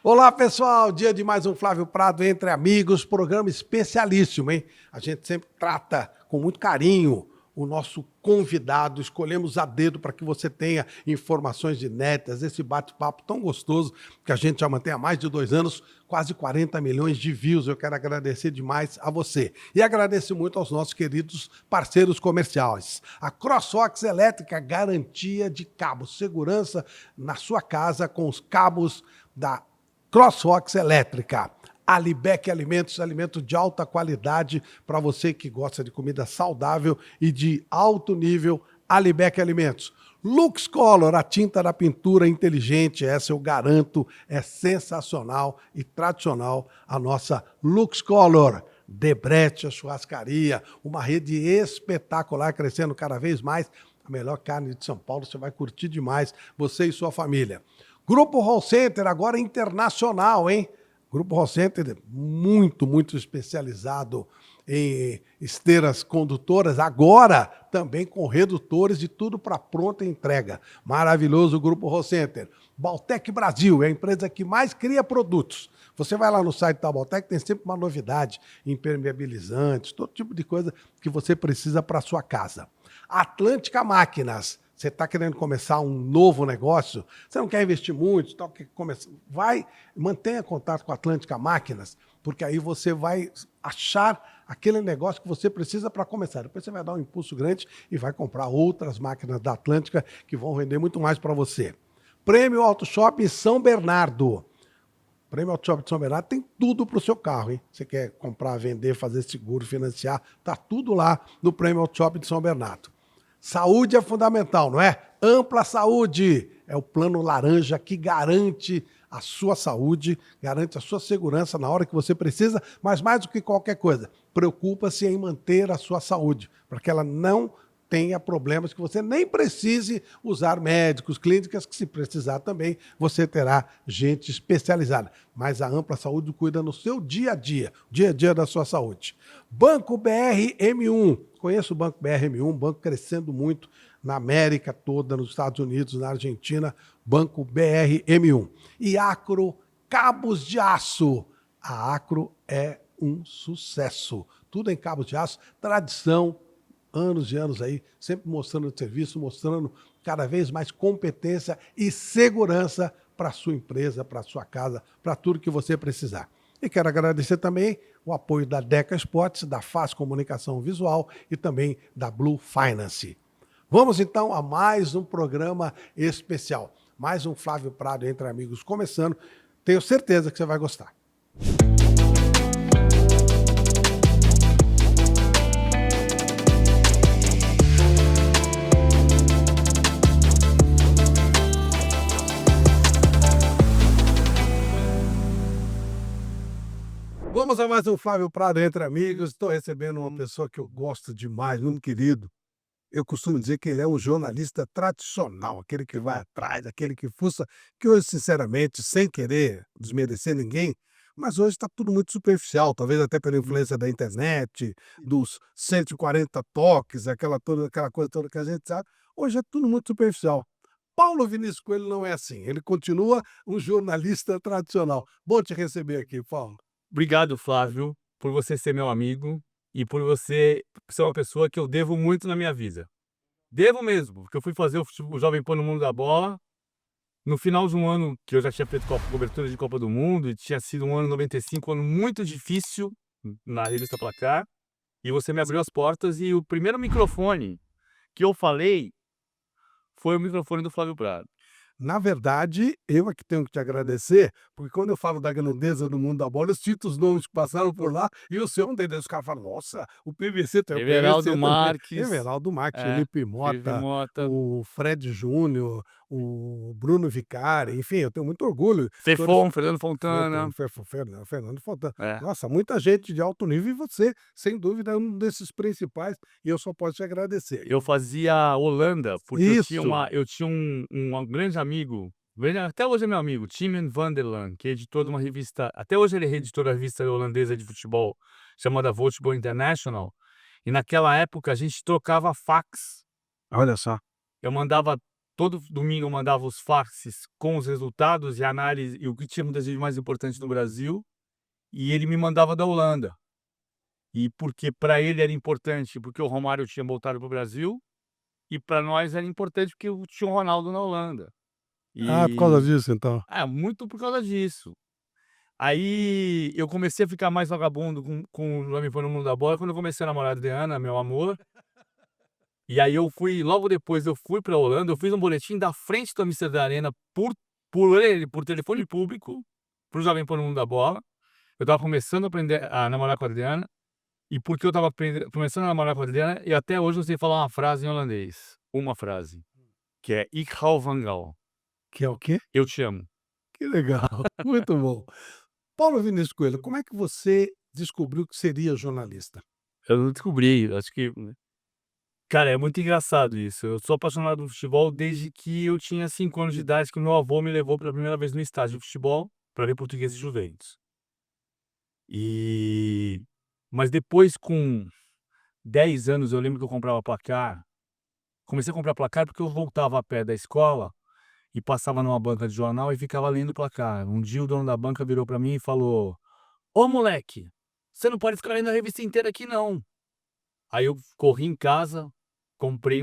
Olá, pessoal! Dia de mais um Flávio Prado Entre Amigos, programa especialíssimo, hein? A gente sempre trata com muito carinho o nosso convidado, escolhemos a dedo para que você tenha informações inéditas, esse bate-papo tão gostoso que a gente já mantém há mais de 2 anos, quase 40 milhões de views. Eu quero agradecer demais a você. E agradeço muito aos nossos queridos parceiros comerciais. A CrossFox Elétrica, garantia de cabo, segurança na sua casa com os cabos da CrossFox Elétrica. Alibec Alimentos, alimento de alta qualidade para você que gosta de comida saudável e de alto nível. Alibec Alimentos. Lux Color, a tinta da pintura inteligente, essa eu garanto, é sensacional e tradicional, a nossa Lux Color. Debrete, a churrascaria, uma rede espetacular, crescendo cada vez mais. A melhor carne de São Paulo, você vai curtir demais, você e sua família. Grupo Hall Center, agora internacional, hein? Grupo Hall Center, muito especializado em esteiras condutoras, agora também com redutores de tudo para pronta entrega. Maravilhoso o Grupo Hall Center. Baltec Brasil é a empresa que mais cria produtos. Você vai lá no site da Baltec, tem sempre uma novidade, impermeabilizantes, todo tipo de coisa que você precisa para a sua casa. Atlântica Máquinas. Você está querendo começar um novo negócio, você não quer investir muito, mantenha contato com a Atlântica Máquinas, porque aí você vai achar aquele negócio que você precisa para começar. Depois você vai dar um impulso grande e vai comprar outras máquinas da Atlântica que vão render muito mais para você. Prêmio Auto Shop São Bernardo. Prêmio Auto Shop de São Bernardo tem tudo para o seu carro, hein? Você quer comprar, vender, fazer seguro, financiar, tá tudo lá no Prêmio Auto Shop de São Bernardo. Saúde é fundamental, não é? Ampla Saúde é o plano laranja que garante a sua saúde, garante a sua segurança na hora que você precisa, mas mais do que qualquer coisa, preocupa-se em manter a sua saúde, para que ela não tenha problemas, que você nem precise usar médicos, clínicas, que se precisar também, você terá gente especializada. Mas a Ampla Saúde cuida no seu dia a dia da sua saúde. Banco BR-M1. Conheço o Banco BR-M1, um banco crescendo muito na América toda, nos Estados Unidos, na Argentina, Banco BR-M1. E Acro Cabos de Aço. A Acro é um sucesso. Tudo em cabos de aço, tradição, anos e anos aí, sempre mostrando serviço, mostrando cada vez mais competência e segurança para a sua empresa, para a sua casa, para tudo que você precisar. E quero agradecer também o apoio da Deca Sports, da Faz Comunicação Visual e também da Blue Finance. Vamos então a mais um programa especial, mais um Flávio Prado Entre Amigos começando. Tenho certeza que você vai gostar. Vamos a mais um Flávio Prado Entre Amigos. Estou recebendo uma pessoa que eu gosto demais, muito querido. Eu costumo dizer que ele é um jornalista tradicional, aquele que vai atrás, aquele que fuça, que hoje, sinceramente, sem querer desmerecer ninguém, mas hoje está tudo muito superficial, talvez até pela influência da internet, dos 140 toques, aquela coisa toda que a gente sabe. Hoje é tudo muito superficial. Paulo Vinícius Coelho não é assim, ele continua um jornalista tradicional. Bom te receber aqui, Paulo. Obrigado, Flávio, por você ser meu amigo e por você ser uma pessoa que eu devo muito na minha vida. Devo mesmo, porque eu fui fazer o Jovem Pan no Mundo da Bola no final de um ano que eu já tinha feito cobertura de Copa do Mundo e tinha sido um ano 95, um ano muito difícil na revista Placar, e você me abriu as portas e o primeiro microfone que eu falei foi o microfone do Flávio Prado. Na verdade, eu é que tenho que te agradecer, porque quando eu falo da grandeza do mundo da bola, eu cito os nomes que passaram por lá, e o seu um deles, os caras falam, nossa, o PVC tem o Everaldo PVC Marques. também. Everaldo Marques, Felipe Mota, o Fred Júnior, o Bruno Vicari, enfim, eu tenho muito orgulho. Fernando Fontana. Fernando Fontana. É. Nossa, muita gente de alto nível, e você, sem dúvida, é um desses principais, e eu só posso te agradecer. Eu fazia Holanda, porque Isso. eu tinha um grande amigo, até hoje é meu amigo, Timen van der Laan, que é editor de uma revista, até hoje ele é editor da revista holandesa de futebol, chamada Voetbal International, e naquela época a gente trocava fax. Olha só. Eu mandava todo domingo eu mandava os faxes com os resultados e análise e o que tinha acontecido de mais importante no Brasil, e ele me mandava da Holanda. E porque para ele era importante, porque o Romário tinha voltado para o Brasil, e para nós era importante porque tinha o Ronaldo na Holanda. Ah, por causa E disso, então. muito por causa disso. Aí eu comecei a ficar mais vagabundo com o Jovem Pan no Mundo da Bola quando eu comecei a namorar a Adriana, meu amor. E aí eu fui, logo depois eu fui pra Holanda, eu fiz um boletim da frente do Amsterdã Arena por telefone público, pro Jovem Pan no Mundo da Bola. Eu estava começando a aprender a namorar com a Adriana, e porque eu estava começando a namorar com a Adriana, e até hoje eu sei falar uma frase em holandês. Uma frase, que é "Ik hou van jou", Que é o quê? eu te amo. Que legal, muito bom. Paulo Vinícius Coelho, como é que você descobriu que seria jornalista? Eu não descobri, acho que cara, é muito engraçado isso. Eu sou apaixonado por futebol desde que eu tinha 5 anos de idade, que o meu avô me levou pela primeira vez no estádio de futebol para ver Portuguesa e Juventus. E mas depois com 10 anos eu lembro que eu comprava placar. Comecei a comprar placar porque eu voltava a pé da escola e passava numa banca de jornal e ficava lendo o placar. Um dia o dono da banca virou para mim e falou: "Ô moleque, você não pode ficar lendo a revista inteira aqui não". Aí eu corri em casa,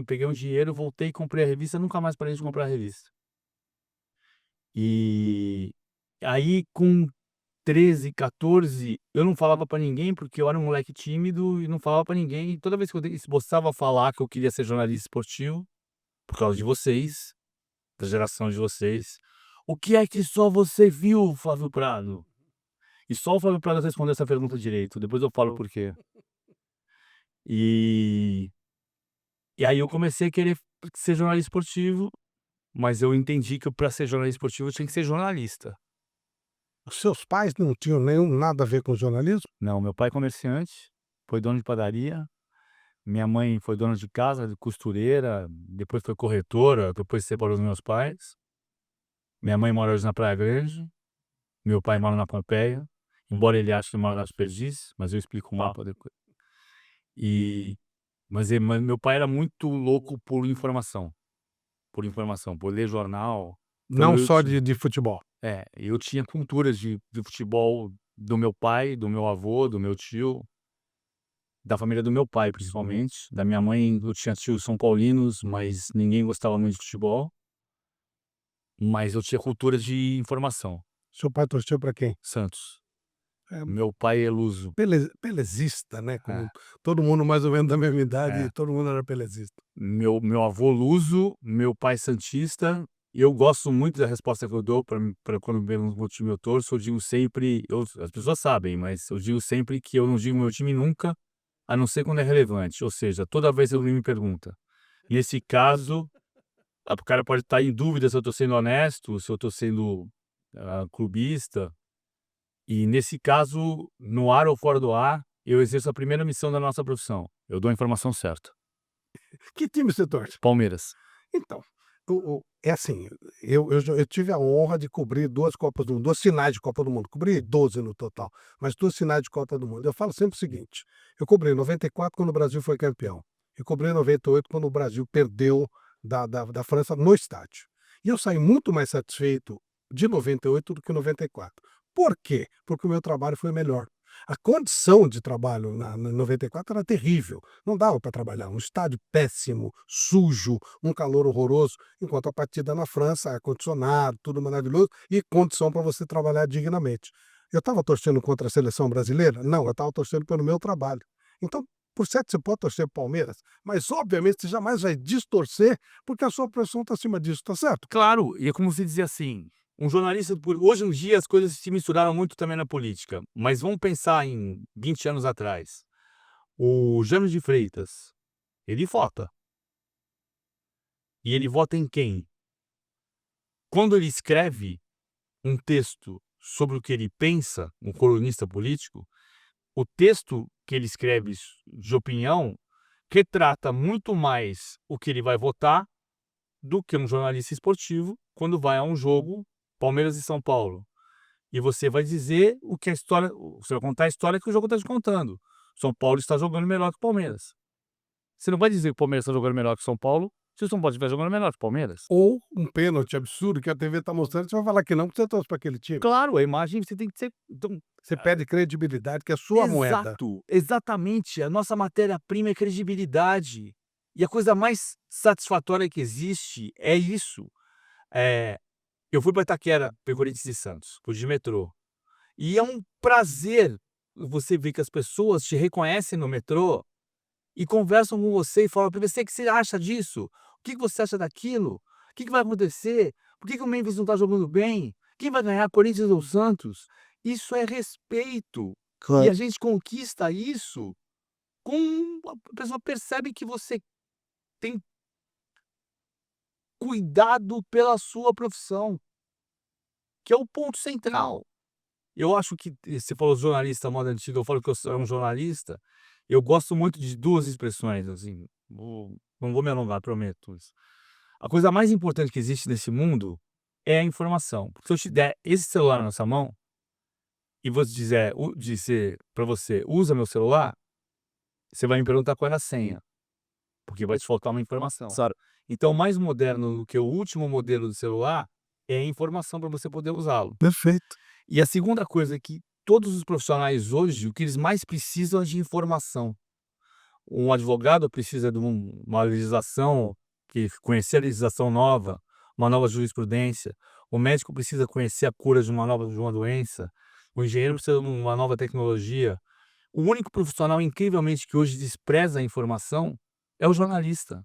peguei um dinheiro, voltei e comprei a revista, nunca mais parei de comprar a revista. E aí com 13, 14, eu não falava pra ninguém, porque eu era um moleque tímido e não falava pra ninguém. E toda vez que eu esboçava a falar que eu queria ser jornalista esportivo, por causa de vocês, da geração de vocês: "O que é que só você viu, Flávio Prado?". E só o Flávio Prado respondeu essa pergunta direito, depois eu falo por quê. E e aí eu comecei a querer ser jornalista esportivo, mas eu entendi que para ser jornalista esportivo eu tinha que ser jornalista. Os seus pais não tinham nenhum nada a ver com jornalismo? Não, meu pai é comerciante, foi dono de padaria, minha mãe foi dona de casa, costureira, depois foi corretora, depois se separou dos meus pais. Minha mãe mora hoje na Praia Grande, meu pai mora na Pompeia, embora ele ache que mora nas Perdizes, mas eu explico o mapa depois. E mas meu pai era muito louco por ler jornal, então Não só de futebol. eu tinha culturas de futebol do meu pai, do meu avô, do meu tio, da família do meu pai principalmente. Da minha mãe eu tinha tios são paulinos, mas ninguém gostava muito de futebol, mas eu tinha cultura de informação. Seu pai torceu para quem? Santos. É, Meu pai é luso. pelezista, né, É. como todo mundo mais ou menos da mesma idade, É. todo mundo era pelezista. Meu avô luso, meu pai santista, e eu gosto muito da resposta que eu dou para quando perguntam qual time eu torço, eu digo sempre as pessoas sabem, mas eu digo sempre que eu não digo meu time nunca, a não ser quando é relevante, ou seja, toda vez que alguém me pergunta. Nesse caso, o cara pode estar em dúvida se eu estou sendo honesto, se eu estou sendo, clubista, e nesse caso, no ar ou fora do ar, eu exerço a primeira missão da nossa profissão, eu dou a informação certa. Que time você torce? Palmeiras. Então, o é assim, eu tive a honra de cobrir 2 Copas do Mundo, 2 finais de Copa do Mundo, cobri 12 no total, mas 2 finais de Copa do Mundo. Eu falo sempre o seguinte: eu cobri 94 quando o Brasil foi campeão, eu cobri 98 quando o Brasil perdeu da França no estádio. E eu saí muito mais satisfeito de 98 do que 94. Por quê? Porque o meu trabalho foi melhor. A condição de trabalho na 94 era terrível, não dava para trabalhar, um estádio péssimo, sujo, um calor horroroso, enquanto a partida na França, ar-condicionado, tudo maravilhoso e condição para você trabalhar dignamente. Eu estava torcendo contra a seleção brasileira? Não, eu estava torcendo pelo meu trabalho. Então, por certo, você pode torcer pro Palmeiras, mas obviamente você jamais vai distorcer, porque a sua profissão está acima disso, tá certo? Claro, e é como você dizer assim, um jornalista hoje em dia as coisas se misturaram muito também na política, mas vamos pensar em 20 anos atrás. O Jânio de Freitas, ele vota. E ele vota em quem? Quando ele escreve um texto sobre o que ele pensa, um colunista político, o texto que ele escreve de opinião retrata muito mais o que ele vai votar do que um jornalista esportivo quando vai a um jogo Palmeiras e São Paulo. E você vai dizer o que a história, você vai contar a história que o jogo está te contando. São Paulo está jogando melhor que o Palmeiras. Você não vai dizer que o Palmeiras está jogando melhor que o São Paulo Se o São Paulo estiver jogando, é melhor que o Palmeiras. Ou um pênalti absurdo que a TV está mostrando, você vai falar que não, porque você torce para aquele time. Claro, a imagem você tem que ser então Você perde credibilidade, que é a sua moeda. exato, exatamente, a nossa matéria-prima é credibilidade. E a coisa mais satisfatória que existe é isso. Eh, eu fui para Itaquera ver Corinthians e Santos, fui de metrô. E é um prazer você ver que as pessoas te reconhecem no metrô e conversam com você e falam para você: "O que você acha disso? O que você acha daquilo? O que vai acontecer? Por que o Memphis não está jogando bem? Quem vai ganhar, Corinthians ou Santos?". Isso é respeito. E Claro. a gente conquista isso com a pessoa percebe que você tem cuidado pela sua profissão, que é o ponto central. Eu acho que você falou jornalista moda antiga, eu falo que eu sou um jornalista, eu gosto muito de 2 expressões, assim, não vou me alongar, prometo isso. A coisa mais importante que existe nesse mundo é a informação, porque se eu te der esse celular na sua mão, e vou dizer para você: "Usa meu celular", você vai me perguntar qual é a senha, porque vai te faltar uma informação. Claro. Então, mais moderno do que o último modelo de celular é a informação para você poder usá-lo. Perfeito. E a segunda coisa é que todos os profissionais hoje, o que eles mais precisam é de informação. Um advogado precisa de uma legislação, que conhecer a legislação nova, uma nova jurisprudência. O médico precisa conhecer a cura de uma doença. O engenheiro precisa de uma nova tecnologia. O único profissional, incrivelmente, que hoje despreza a informação é o jornalista.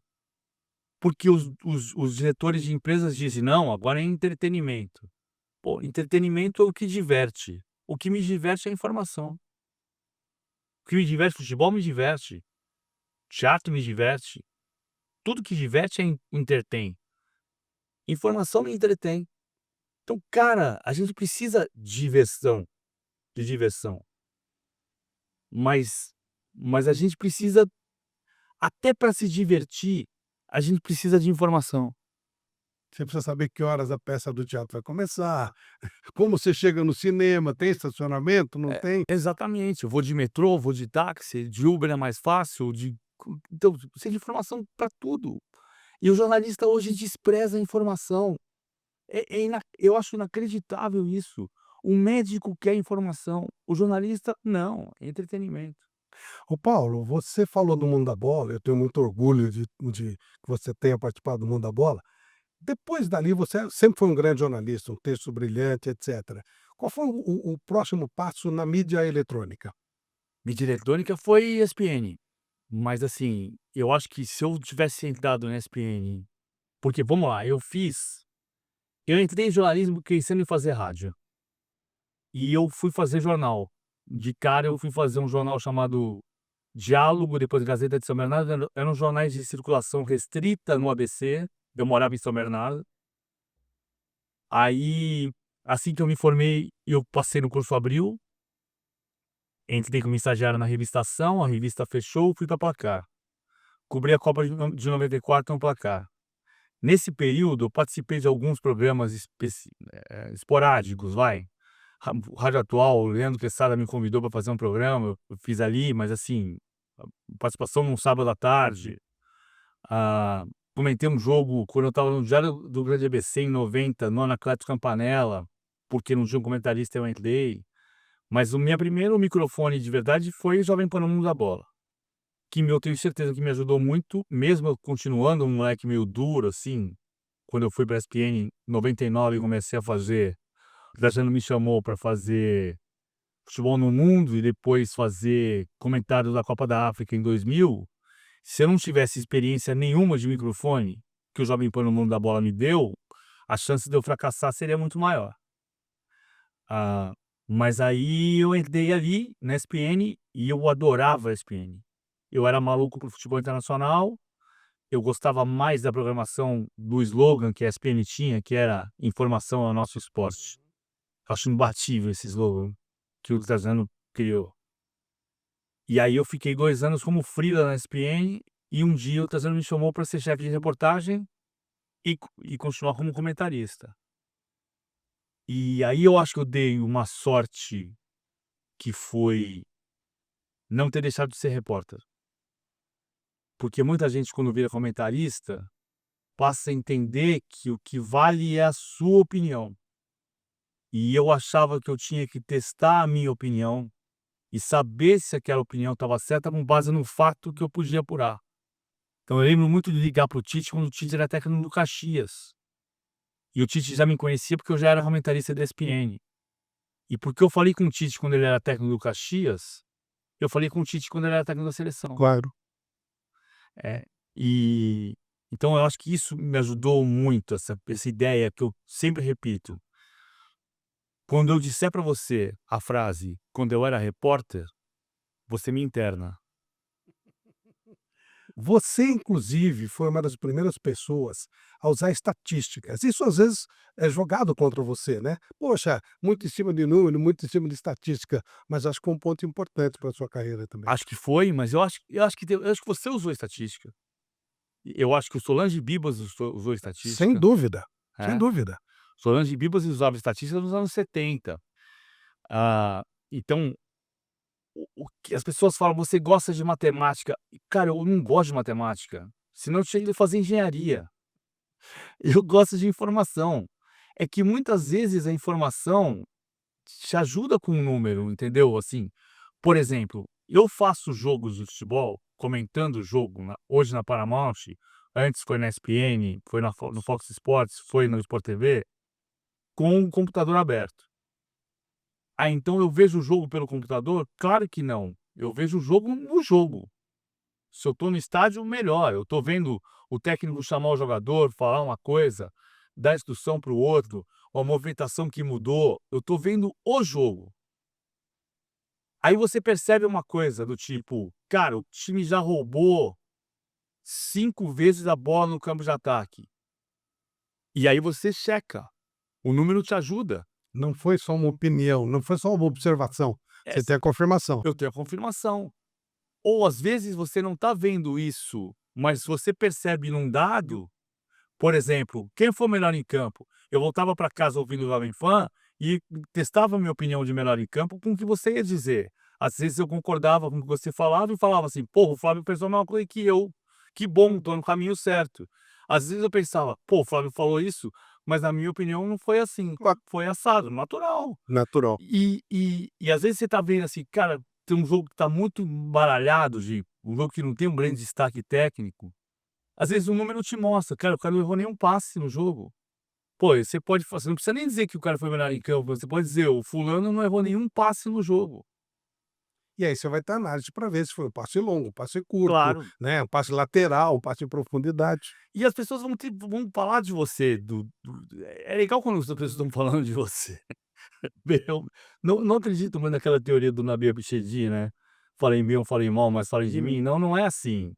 Porque os diretores de empresas dizem: não, agora é entretenimento. Pô, entretenimento é o que diverte. O que me diverte é a informação. O que me diverte, futebol me diverte, teatro me diverte. Tudo que diverte entretém. Informação me entretém. Então, cara, a gente precisa de diversão. Mas a gente precisa, até para se divertir, a gente precisa de informação. Você precisa saber que horas a peça do teatro vai começar, como você chega no cinema, tem estacionamento, não tem? Exatamente. Eu vou de metrô, vou de táxi, de Uber é mais fácil, então, precisa de informação para tudo. E o jornalista hoje despreza a informação. Eu acho inacreditável isso. O médico quer informação, o jornalista não, é entretenimento. Ô Paulo, você falou do mundo da bola, eu tenho muito orgulho de que você tenha participado do mundo da bola. Depois dali, você sempre foi um grande jornalista, um texto brilhante, etcétera. Qual foi o próximo passo na mídia eletrônica? Mídia eletrônica foi ESPN, mas assim, eu acho que se eu tivesse entrado na ESPN porque vamos lá, eu entrei em jornalismo pensando em fazer rádio, e eu fui fazer jornal. De cara eu fui fazer um jornal chamado Diálogo, depois Gazeta de São Bernardo, eram jornais de circulação restrita no ABC, eu morava em São Bernardo. Aí, assim que eu me formei, eu passei no curso Abril, entrei como estagiário na revista Ação, a revista fechou, fui para Placar. Cobri a Copa de 94 no Placar. Nesse período, eu participei de alguns programas esporádicos, vai. Rádio Atual, o Leandro Quesada me convidou para fazer um programa, eu fiz ali, mas assim, participação num sábado à tarde. Ah, comentei um jogo quando eu estava no Diário do Grande ABC em 90, no Anacleto Campanella, porque não tinha um comentarista, eu entrei. Mas o meu primeiro microfone de verdade foi Jovem Pan no Mundo da Bola, que eu tenho certeza que me ajudou muito, mesmo eu continuando um moleque meio duro, assim, quando eu fui para a ESPN em 99 e comecei a fazer, o Trajano me chamou para fazer Futebol no Mundo e depois fazer comentário da Copa da África em 2000. Se eu não tivesse experiência nenhuma de microfone, que o Jovem Pan no Mundo da Bola me deu, a chance de eu fracassar seria muito maior. Ah, mas aí eu entrei ali na ESPN e eu adorava a ESPN. Eu era maluco por futebol internacional, eu gostava mais da programação do slogan que a ESPN tinha, que era "Informação é o nosso esporte". Acho imbatível esse slogan que o Trajano criou. E aí eu fiquei 2 anos como freela na ESPN e um dia o Trajano me chamou para ser chefe de reportagem e continuar como comentarista. E aí eu acho que eu dei uma sorte que foi não ter deixado de ser repórter. Porque muita gente quando vira comentarista, passa a entender que o que vale é a sua opinião. E eu achava que eu tinha que testar a minha opinião e saber se aquela opinião estava certa com base no fato que eu podia apurar. Então eu lembro muito de ligar para o Tite quando o Tite era técnico do Caxias. E o Tite já me conhecia porque eu já era comentarista da ESPN. E porque eu falei com o Tite quando ele era técnico do Caxias, eu falei com o Tite quando ele era técnico da seleção. Claro. É, e então eu acho que isso me ajudou muito, essa ideia que eu sempre repito. Quando eu disser para você a frase: "Quando eu era repórter", você me interna. Você, inclusive, foi uma das primeiras pessoas a usar estatísticas. Isso às vezes é jogado contra você, né? Poxa, muito em cima de número, muito em cima de estatística, mas acho que é um ponto importante para a sua carreira também. Acho que foi, mas eu acho que você usou estatística. Eu acho que o Solange Bibas usou Sem estatística, dúvida, sem é. dúvida. Solange Bibas usava estatística nos anos 70. Então, o que as pessoas falam: "Você gosta de matemática", e cara, eu não gosto de matemática, senão eu tinha ido fazer engenharia. Eu gosto de informação. É que muitas vezes a informação te ajuda com um número, entendeu? Assim, por exemplo, eu faço jogos de futebol, comentando o jogo hoje na Paramount, antes foi na ESPN, foi no Fox Sports, foi no Sport TV, com o computador aberto. Ah, então eu vejo o jogo pelo computador? Claro que não. Eu vejo o jogo no jogo. Se eu tô no estádio, melhor. Eu tô vendo o técnico chamar o jogador, falar uma coisa, dar instrução para o outro, ou a movimentação que mudou. Eu tô vendo o jogo. Aí você percebe uma coisa do tipo: "Cara, o time já roubou 5 vezes a bola no campo de ataque". E aí você checa, o número te ajuda. Não foi só uma opinião, não foi só uma observação. É, Você tem a confirmação. eu tenho a confirmação. Ou às vezes você não está vendo isso, mas você percebe num dado, por exemplo, quem foi o melhor em campo? Eu voltava para casa ouvindo o Jovem Pan e testava a minha opinião de melhor em campo com o que você ia dizer. Às vezes eu concordava com o que você falava e falava assim: "Pô, o Flávio pensou a mesma coisa que eu. Que bom, estou no caminho certo". Às vezes eu pensava: "Pô, o Flávio falou isso, mas na minha opinião não foi assim, Claro, foi assado", natural. natural. E às vezes você tá vendo assim, cara, tem um jogo que tá muito embaralhado, um jogo que não tem um grande destaque técnico, às vezes o número te mostra, cara, o cara não errou nenhum passe no jogo. Pô, você pode você não precisa nem dizer que o cara foi melhor em campo, você pode dizer: "O fulano não errou nenhum passe no jogo". E aí você vai ter análise para ver se foi um passe longo, um passe curto, Claro. né, um passe lateral, um passe em profundidade. E as pessoas vão falar de você, é legal quando as pessoas estão falando de você. Eu não acredito muito naquela teoria do Nabil Bichedi, né, "Falem bem ou falem mal, mas falem de mim". Uhum. Não, não é assim.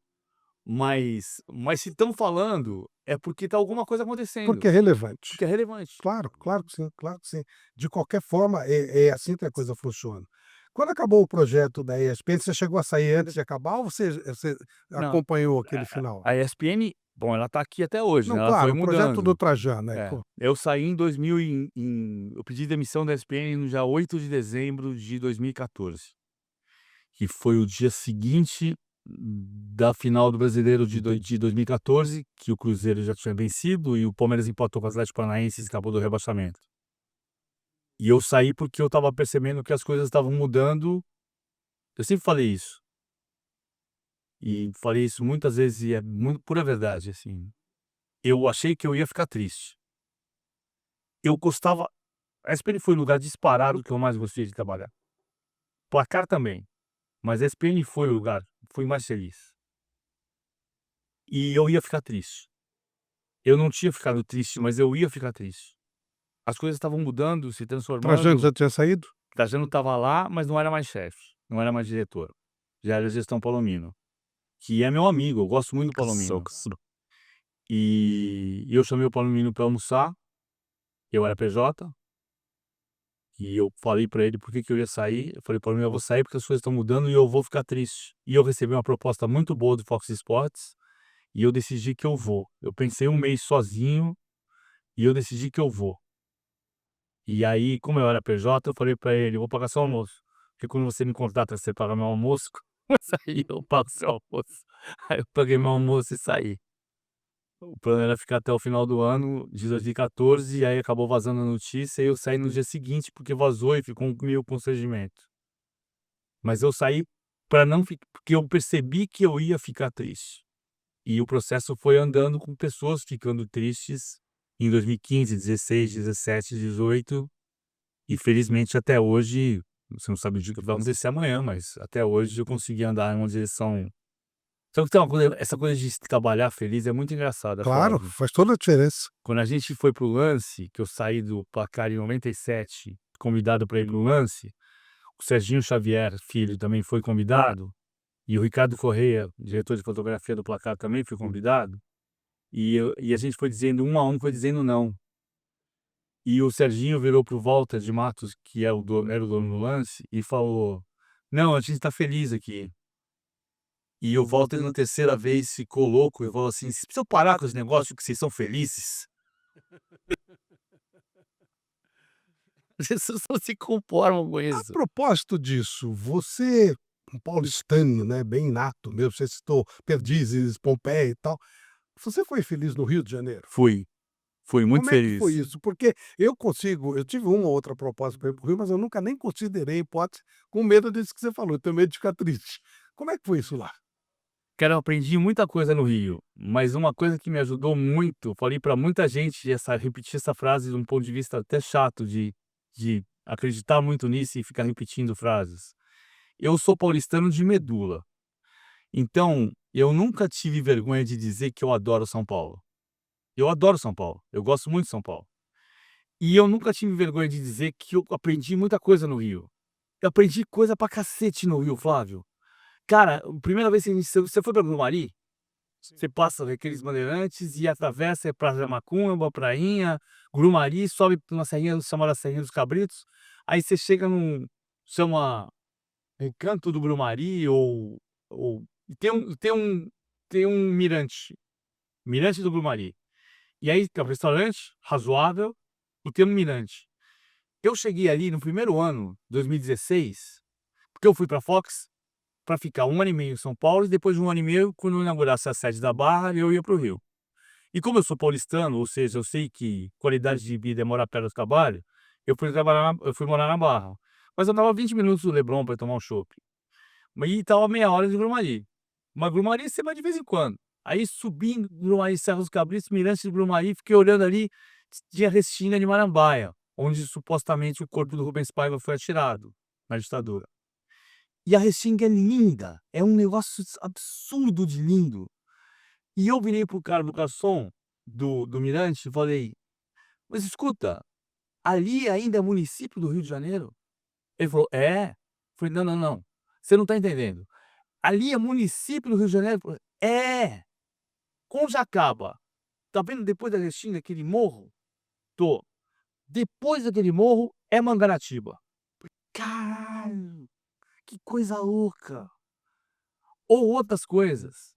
Mas se estão falando, é porque tá alguma coisa Porque acontecendo, é relevante. porque é relevante. Claro, claro que sim, claro que sim. De qualquer forma, é assim que a coisa funciona. Quando acabou o projeto da ESPN, você chegou a sair antes de acabar ou você Não, acompanhou aquele final? a ESPN, bom, ela tá aqui até hoje, né, Não, ela foi claro, o projeto do mudando. Trajano, É, eu saí em 2000 eu pedi demissão da ESPN no dia 8 de dezembro de 2014, que foi o dia seguinte da final do Brasileiro de 2014, que o Cruzeiro já tinha vencido e o Palmeiras empatou com o Atlético Paranaense e escapou do rebaixamento. E eu saí porque eu estava percebendo que as coisas estavam mudando. Eu sempre falei isso, e falei isso muitas vezes e é muito pura verdade, assim. Eu achei que eu ia ficar triste. Eu gostava A SPN foi o lugar disparado que eu mais gostei de trabalhar. Placar também, mas a SPN foi o lugar que fui mais feliz. E eu ia ficar triste. Eu não tinha ficado triste, mas eu ia ficar triste. As coisas estavam mudando, se Trajano transformando. já tinha saído? Trajano estava lá, mas não era mais chefe, não era mais diretor. Já era gestão Palomino, que é meu amigo, eu gosto muito do Palomino. E eu chamei o Palomino para almoçar, eu era PJ, e eu falei para ele por que que eu ia sair. Eu falei: "Palomino, eu vou sair porque as coisas estão mudando e eu vou ficar triste". E eu recebi uma proposta muito boa do Fox Sports, e eu decidi que eu vou. Eu pensei um mês sozinho e eu decidi que eu vou. E aí, como eu era PJ, eu falei para ele: "Eu vou pagar seu almoço, porque quando você me contrata, você paga meu almoço, mas aí eu pago seu almoço". Aí eu paguei meu almoço e saí. O plano era ficar até o final do ano de 2014, e aí acabou vazando a notícia e eu saí no dia seguinte, porque vazou e ficou meio constrangimento. Mas eu saí para não ficar, porque eu percebi que eu ia ficar triste. E o processo foi andando com pessoas ficando tristes em 2015, 16, 17, 18, e felizmente até hoje, você não sabe o dia que vai acontecer amanhã, mas até hoje eu consegui andar em uma direção. Só que tem uma coisa, essa coisa de trabalhar feliz é muito engraçada, Claro, Flávio. faz toda a diferença. Quando a gente foi pro Lance, que eu saí do Placar em 97, convidado para ir pro Lance, o Serginho Xavier Filho também foi convidado, e o Ricardo Correia, diretor de fotografia do Placar, também foi convidado, e a gente foi dizendo um a um, foi dizendo não. E o Serginho virou pro Walter de Matos, que é era o dono do Lance, e falou: "Não, a gente tá feliz aqui". E o Walter, na terceira vez, ficou louco e falou assim: "Vocês precisam parar com esse negócio que vocês são felizes. Vocês não se conformam com A isso". propósito disso, você, um paulistano, né, bem nato mesmo, você citou Perdizes, Pompeia e tal, você foi feliz no Rio de Janeiro? Fui, fui muito Como é que foi feliz. isso? Porque eu tive uma ou outra proposta para ir para o Rio, mas eu nunca nem considerei a hipótese, com medo disso que você falou, eu tenho medo de ficar triste. Como é que foi isso lá? Cara, eu aprendi muita coisa no Rio, mas uma coisa que me ajudou muito, falei pra muita gente repetir essa frase de um ponto de vista até chato de acreditar muito nisso e ficar repetindo frases. Eu sou paulistano de medula, então eu nunca tive vergonha de dizer que eu adoro São Paulo. Eu adoro São Paulo, eu gosto muito de São Paulo. E eu nunca tive vergonha de dizer que eu aprendi muita coisa no Rio. Eu aprendi coisa pra cacete no Rio, Flávio. Cara, a primeira vez que você foi pra Grumari? Você passa aqueles bandeirantes e atravessa Praça da Macumba, Prainha, Grumari, sobe pra uma serrinha chamada Serrinha dos Cabritos, aí você chega num, chama Recanto do Grumari, ou tem um mirante, mirante do Grumari. E aí tem um restaurante razoável e tem um mirante. Eu cheguei ali no primeiro ano, 2016, porque eu fui pra Fox para ficar 1 ano e meio em São Paulo e depois de 1 ano e meio, quando inaugurasse a sede da Barra, eu ia para o Rio. E como eu sou paulistano, ou seja, eu sei que qualidade de vida é morar perto do trabalho, eu fui morar na Barra. Mas eu dava 20 minutos do Leblon para tomar um chopp. E estava meia hora de Grumari. Mas Grumari você vai de vez em quando. Aí subindo Grumari, Serra dos Cabritos, Mirante de Grumari, fiquei olhando ali, tinha Restinga de Marambaia, onde supostamente o corpo do Rubens Paiva foi atirado na ditadura. E a Restinga é linda, é um negócio absurdo de lindo. E eu virei pro cara do garçom do Mirante e falei: "Mas escuta, ali ainda é município do Rio de Janeiro?" Ele falou: "É." Eu falei: "Não, não, não, você não tá entendendo. Ali é município do Rio de Janeiro?" Ele falou: "É, com Jacaba. Tá vendo depois da Restinga aquele morro?" "Tô." "Depois daquele morro é Mangaratiba." Caralho, que coisa louca. Ou outras coisas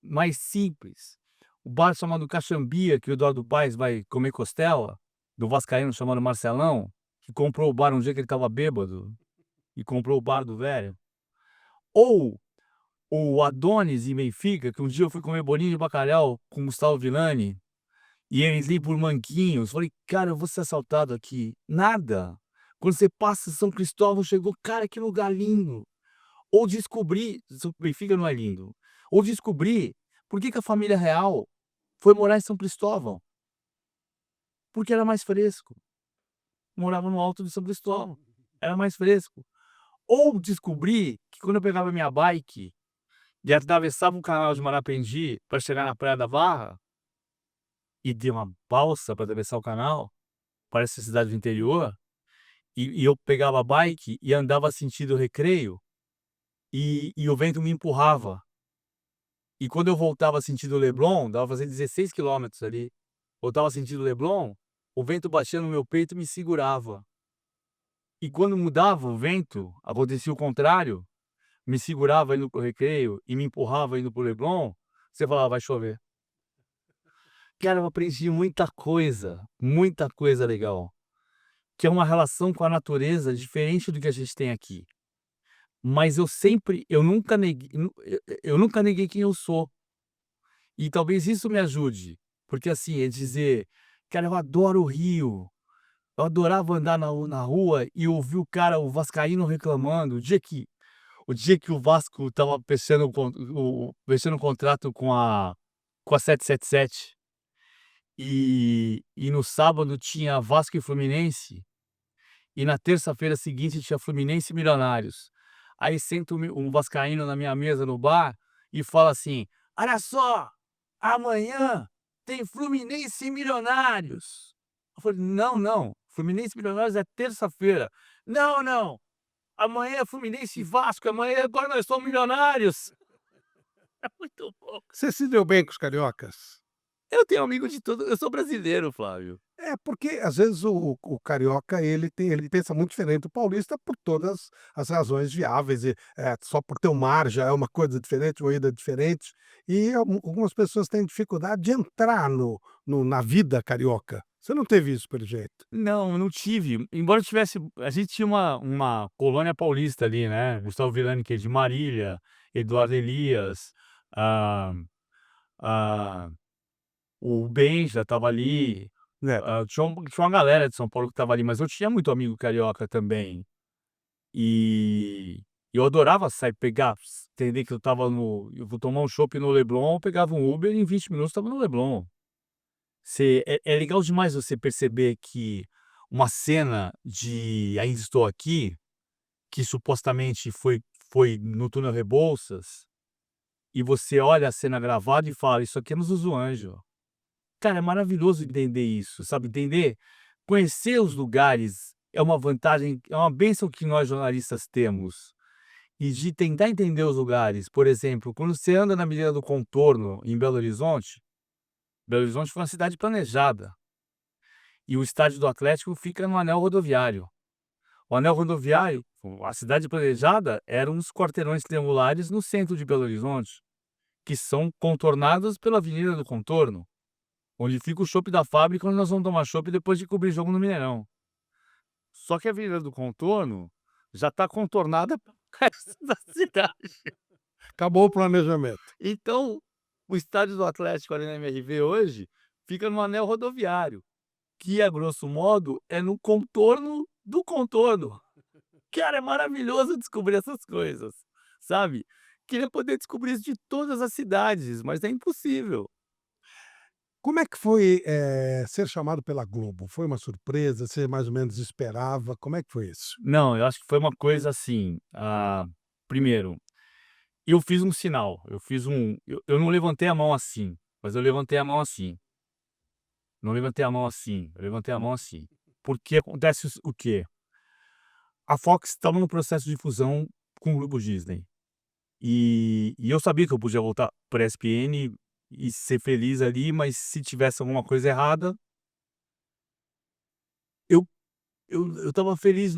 mais simples. O bar chamado Caxambia, que o Eduardo Paes vai comer costela, do vascaíno chamado Marcelão, que comprou o bar um dia que ele estava bêbado e comprou o bar do velho. Ou o Adonis em Benfica, que um dia eu fui comer bolinho de bacalhau com Gustavo Villani e eles ali por Manquinhos. Falei: "Cara, eu vou ser assaltado aqui." Nada. Quando você passa São Cristóvão, chegou, cara, que lugar lindo. Ou descobri, Benfica não é lindo. Ou descobri por que que a família real foi morar em São Cristóvão, porque era mais fresco. Morava no alto de São Cristóvão, era mais fresco. Ou descobri que quando eu pegava minha bike e atravessava o canal de Marapendi para chegar na Praia da Barra, e de uma balsa para atravessar o canal, parece cidade do interior, e eu pegava a bike e andava sentido Recreio, e o vento me empurrava. E quando eu voltava sentido Leblon, dava pra fazer 16 quilômetros ali, voltava sentido Leblon, o vento batia no meu peito e me segurava. E quando mudava o vento, acontecia o contrário, me segurava indo para o Recreio e me empurrava indo para o Leblon, você falava: "Vai chover". Cara, eu aprendi muita coisa legal, que é uma relação com a natureza diferente do que a gente tem aqui. Mas eu nunca neguei quem eu sou. E talvez isso me ajude, porque assim, é dizer: "Cara, eu adoro o Rio, eu adorava andar na rua e ouvir o vascaíno reclamando", o dia que o Vasco estava fechando um contrato com a 777, e no sábado tinha Vasco e Fluminense, e na terça-feira seguinte tinha Fluminense e Milionários. Aí senta um vascaíno na minha mesa no bar e fala assim: "Olha só, amanhã tem Fluminense e Milionários". Eu falei: "Não, não, Fluminense e Milionários é terça-feira". "Não, não, amanhã é Fluminense e Vasco, amanhã agora nós somos milionários". É muito bom. Você se deu bem com os cariocas? Eu tenho amigo de todo, eu sou brasileiro, Flávio. É, porque às vezes o carioca ele pensa muito diferente do paulista por todas as razões viáveis e, só por ter o mar já é uma coisa diferente, uma ida diferente, e algumas pessoas têm dificuldade de entrar na vida carioca. Você não teve isso pelo jeito? Não, não tive, embora tivesse, a gente tinha uma colônia paulista ali, né, Gustavo Villani, que é de Marília, Eduardo Elias, ah ah, o Benja estava ali, É. tinha uma galera de São Paulo que estava ali, mas eu tinha muito amigo carioca também. E eu adorava sair, entender que eu vou tomar um chopp no Leblon, eu pegava um Uber e em 20 minutos estava no Leblon. É legal demais você perceber que uma cena de Ainda Estou Aqui, que supostamente foi no túnel Rebouças, e você olha a cena gravada e fala: "Isso aqui é no Zuzuanjo". Cara, é maravilhoso entender isso, sabe, conhecer os lugares é uma vantagem, é uma bênção que nós jornalistas temos, e de tentar entender os lugares. Por exemplo, quando você anda na Avenida do Contorno, em Belo Horizonte foi uma cidade planejada, e o estádio do Atlético fica no anel rodoviário. O anel rodoviário, a cidade planejada eram os quarteirões triangulares no centro de Belo Horizonte, que são contornados pela Avenida do Contorno, onde fica o chopp da fábrica, onde nós vamos tomar chopp depois de cobrir jogo no Mineirão. Só que a Avenida do Contorno já está contornada pelo resto da cidade. Acabou o planejamento. Então, o estádio do Atlético ali na MRV hoje fica no anel rodoviário, que a grosso modo é no contorno do contorno. Cara, é maravilhoso descobrir essas coisas, sabe. Queria poder descobrir isso de todas as cidades, mas é impossível. Como é que foi, ser chamado pela Globo? Foi uma surpresa? Você mais ou menos esperava? Como é que foi isso? Não, eu acho que foi uma coisa assim, primeiro, eu fiz um sinal, eu não levantei a mão assim, mas eu levantei a mão assim, não levantei a mão assim, eu levantei a mão assim. Porque acontece o quê? A Fox estava no processo de fusão com o grupo Disney, e eu sabia que eu podia voltar pra ESPN e ser feliz ali, mas se tivesse alguma coisa errada, eu eu estava feliz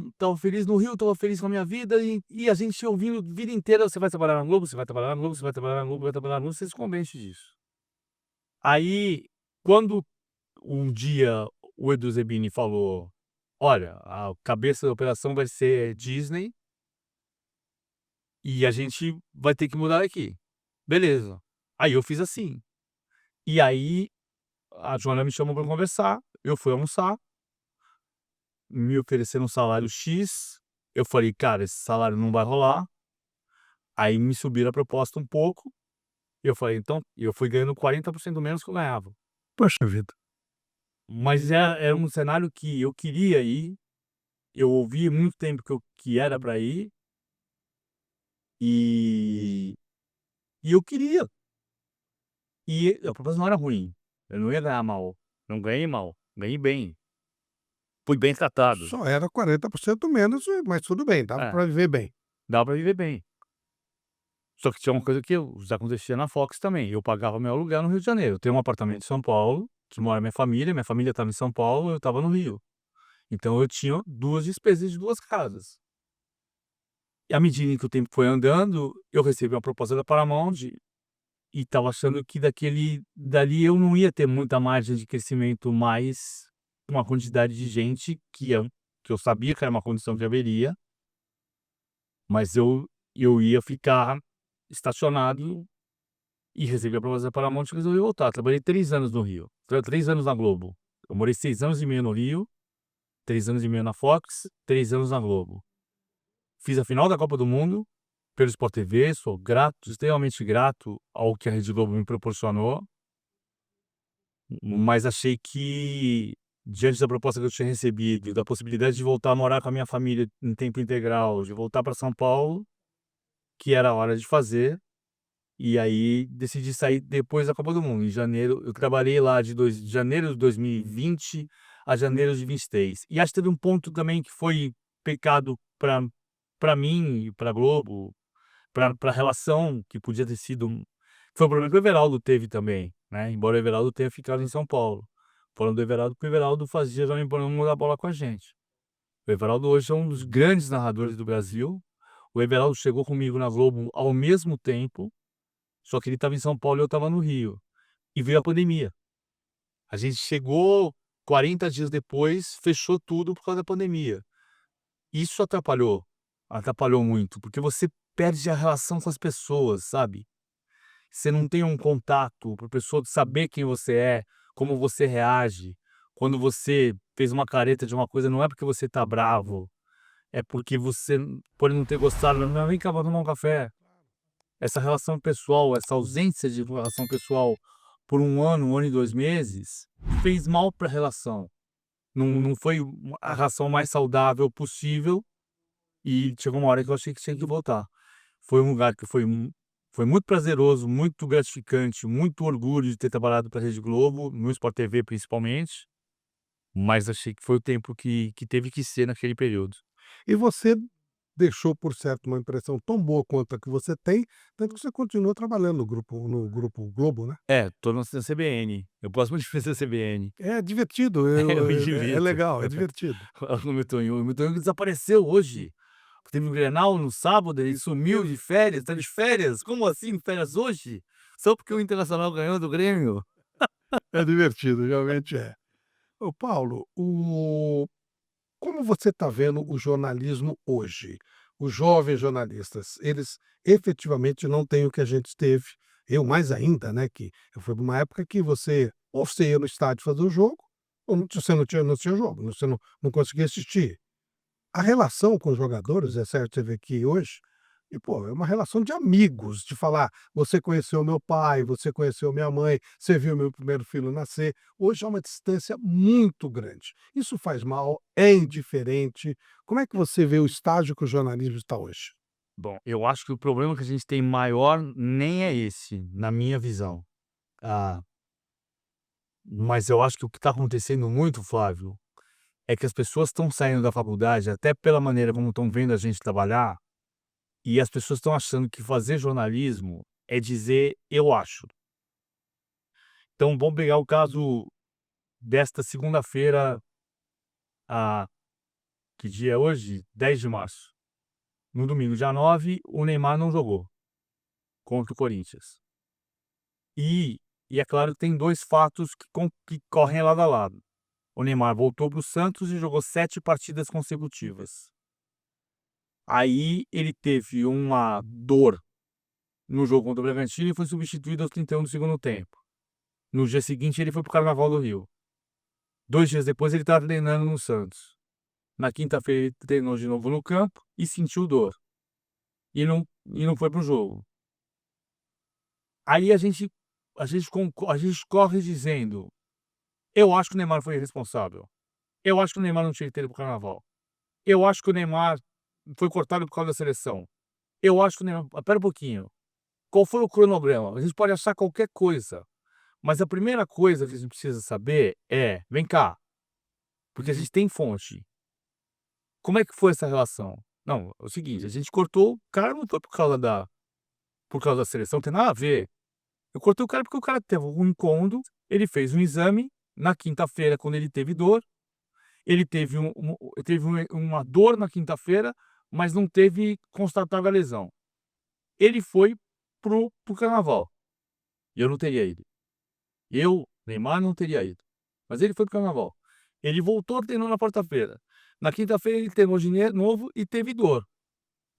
no Rio, estava feliz com a minha vida, e a gente ouvindo a vida inteira: "Você vai trabalhar na Globo, você vai trabalhar na Globo, você vai trabalhar na Globo, vai trabalhar na Globo", você se convence disso. Aí, quando um dia o Edu Zebini falou: "Olha, a cabeça da operação vai ser Disney, e a gente vai ter que mudar daqui". Beleza. Aí eu fiz assim. E aí a Joana me chamou para conversar, eu fui almoçar, me ofereceram um salário X, eu falei: "Cara, esse salário não vai rolar". Aí me subiram a proposta um pouco, eu falei: "Então", e eu fui ganhando 40% menos que eu ganhava. Poxa vida. Mas era um cenário que eu queria ir, eu ouvi muito tempo que era para ir, e eu queria. E a proposta não era ruim, eu não ia ganhar mal, não ganhei mal, ganhei bem, fui bem tratado. Só era 40% menos, mas tudo bem, dava É, para viver bem. dava para viver bem. Só que tinha uma coisa que já acontecia na Fox também, eu pagava meu aluguel no Rio de Janeiro. Eu tenho um apartamento em São Paulo, que mora minha família estava em São Paulo, eu estava no Rio. Então eu tinha 2 despesas de 2 casas. E à medida em que o tempo foi andando, eu recebi uma proposta da Paramount e estava achando que dali eu não ia ter muita margem de crescimento mais, uma quantidade de gente que eu sabia que era uma condição que haveria, mas eu ia ficar estacionado e recebi a proposta da Paramount e resolvi voltar. Trabalhei 3 anos no Rio, 3 anos na Globo. Eu morei 6 anos e meio no Rio, 3 anos e meio na Fox, 3 anos na Globo. Fiz a final da Copa do Mundo pelo Sport TV, sou grato, extremamente grato ao que a Rede Globo me proporcionou, mas achei que, diante da proposta que eu tinha recebido e da possibilidade de voltar a morar com a minha família em tempo integral, de voltar para São Paulo, que era a hora de fazer, e aí decidi sair depois da Copa do Mundo. Em janeiro, eu trabalhei lá de janeiro de 2020 a janeiro de 23. E acho que teve um ponto também que foi pecado para mim e para Globo, para a relação que podia ter sido. Foi um problema que o Everaldo teve também, né? Embora o Everaldo tenha ficado em São Paulo. Falando do Everaldo, porque o Everaldo fazia Jovem Pan Mundo da Bola com a gente. O Everaldo hoje é um dos grandes narradores do Brasil. O Everaldo chegou comigo na Globo ao mesmo tempo, só que ele estava em São Paulo e eu estava no Rio. E veio a pandemia. A gente chegou 40 dias depois, fechou tudo por causa da pandemia. Isso atrapalhou muito, porque você perde a relação com as pessoas, sabe? Você não tem um contato para a pessoa saber quem você é, como você reage. Quando você fez uma careta de uma coisa, não é porque você tá bravo, é porque você pode não ter gostado, não, vem cá, vamos tomar um café. Essa relação pessoal, essa ausência de relação pessoal por 1 ano e 2 meses, fez mal para a relação. Não foi a relação mais saudável possível e chegou uma hora que eu achei que tinha que voltar. Foi um lugar que foi muito prazeroso, muito gratificante, muito orgulho de ter trabalhado para a Rede Globo, no Sport TV principalmente, mas achei que foi o tempo que teve que ser naquele período. E você deixou, por certo, uma impressão tão boa quanto a que você tem, tanto que você continuou trabalhando no grupo Globo, né. É, tô na CBN, eu gosto muito de fazer a CBN. É divertido, Eu me é divirto. legal, é divertido. O meu Tonhão desapareceu hoje. Teve um Grenal no sábado, ele sumiu de férias, tá de férias? Como assim férias hoje? Só porque o Internacional ganhou do Grêmio? É divertido, realmente é. Ô Paulo, como você está vendo o jornalismo hoje? Os jovens jornalistas, eles efetivamente não têm o que a gente teve, eu mais ainda, né, que eu fui para uma época que você ou você ia no estádio fazer o jogo, ou você não tinha jogo, você não conseguia assistir. A relação com os jogadores, é certo, você vê que hoje, e pô, é uma relação de amigos, de falar: "Você conheceu meu pai, você conheceu minha mãe, você viu meu primeiro filho nascer". Hoje há uma distância muito grande. Isso faz mal? É indiferente? Como é que você vê o estágio que o jornalismo está hoje? Bom, eu acho que o problema que a gente tem maior nem é esse, na minha visão. Ah, mas eu acho que o que está acontecendo muito, Flávio, é que as pessoas estão saindo da faculdade, até pela maneira como estão vendo a gente trabalhar, e as pessoas estão achando que fazer jornalismo é dizer eu acho. Então vamos pegar o caso desta segunda-feira, a que dia é hoje? 10 de março. No domingo, dia 9, o Neymar não jogou contra o Corinthians. E e é claro que tem 2 fatos que correm lado a lado. O Neymar voltou para o Santos e jogou 7 partidas consecutivas. Aí ele teve uma dor no jogo contra o Bragantino e foi substituído aos 31 do segundo tempo. No dia seguinte ele foi para o Carnaval do Rio. 2 dias depois ele estava treinando no Santos. Na quinta-feira ele treinou de novo no campo e sentiu dor. E não foi para o jogo. Aí a gente corre dizendo: "Eu acho que o Neymar foi irresponsável. Eu acho que o Neymar não tinha que ter ido para o Carnaval. Eu acho que o Neymar foi cortado por causa da seleção. Eu acho que o Neymar". Espera um pouquinho, qual foi o cronograma? A gente pode achar qualquer coisa, mas a primeira coisa que a gente precisa saber é: "Vem cá", porque a gente tem fonte. Como é que foi essa relação? Não, é o seguinte, a gente cortou o cara não foi por causa da seleção, não tem nada a ver. Eu cortei o cara porque o cara teve um incômodo, ele fez um exame, na quinta-feira quando ele teve dor, ele teve uma dor na quinta-feira, mas não teve constatada a lesão. Ele foi pro carnaval, e eu não teria ido. Eu, Neymar, não teria ido, mas ele foi pro carnaval. Ele voltou, treinou na quarta-feira. Na quinta-feira ele treinou de novo e teve dor.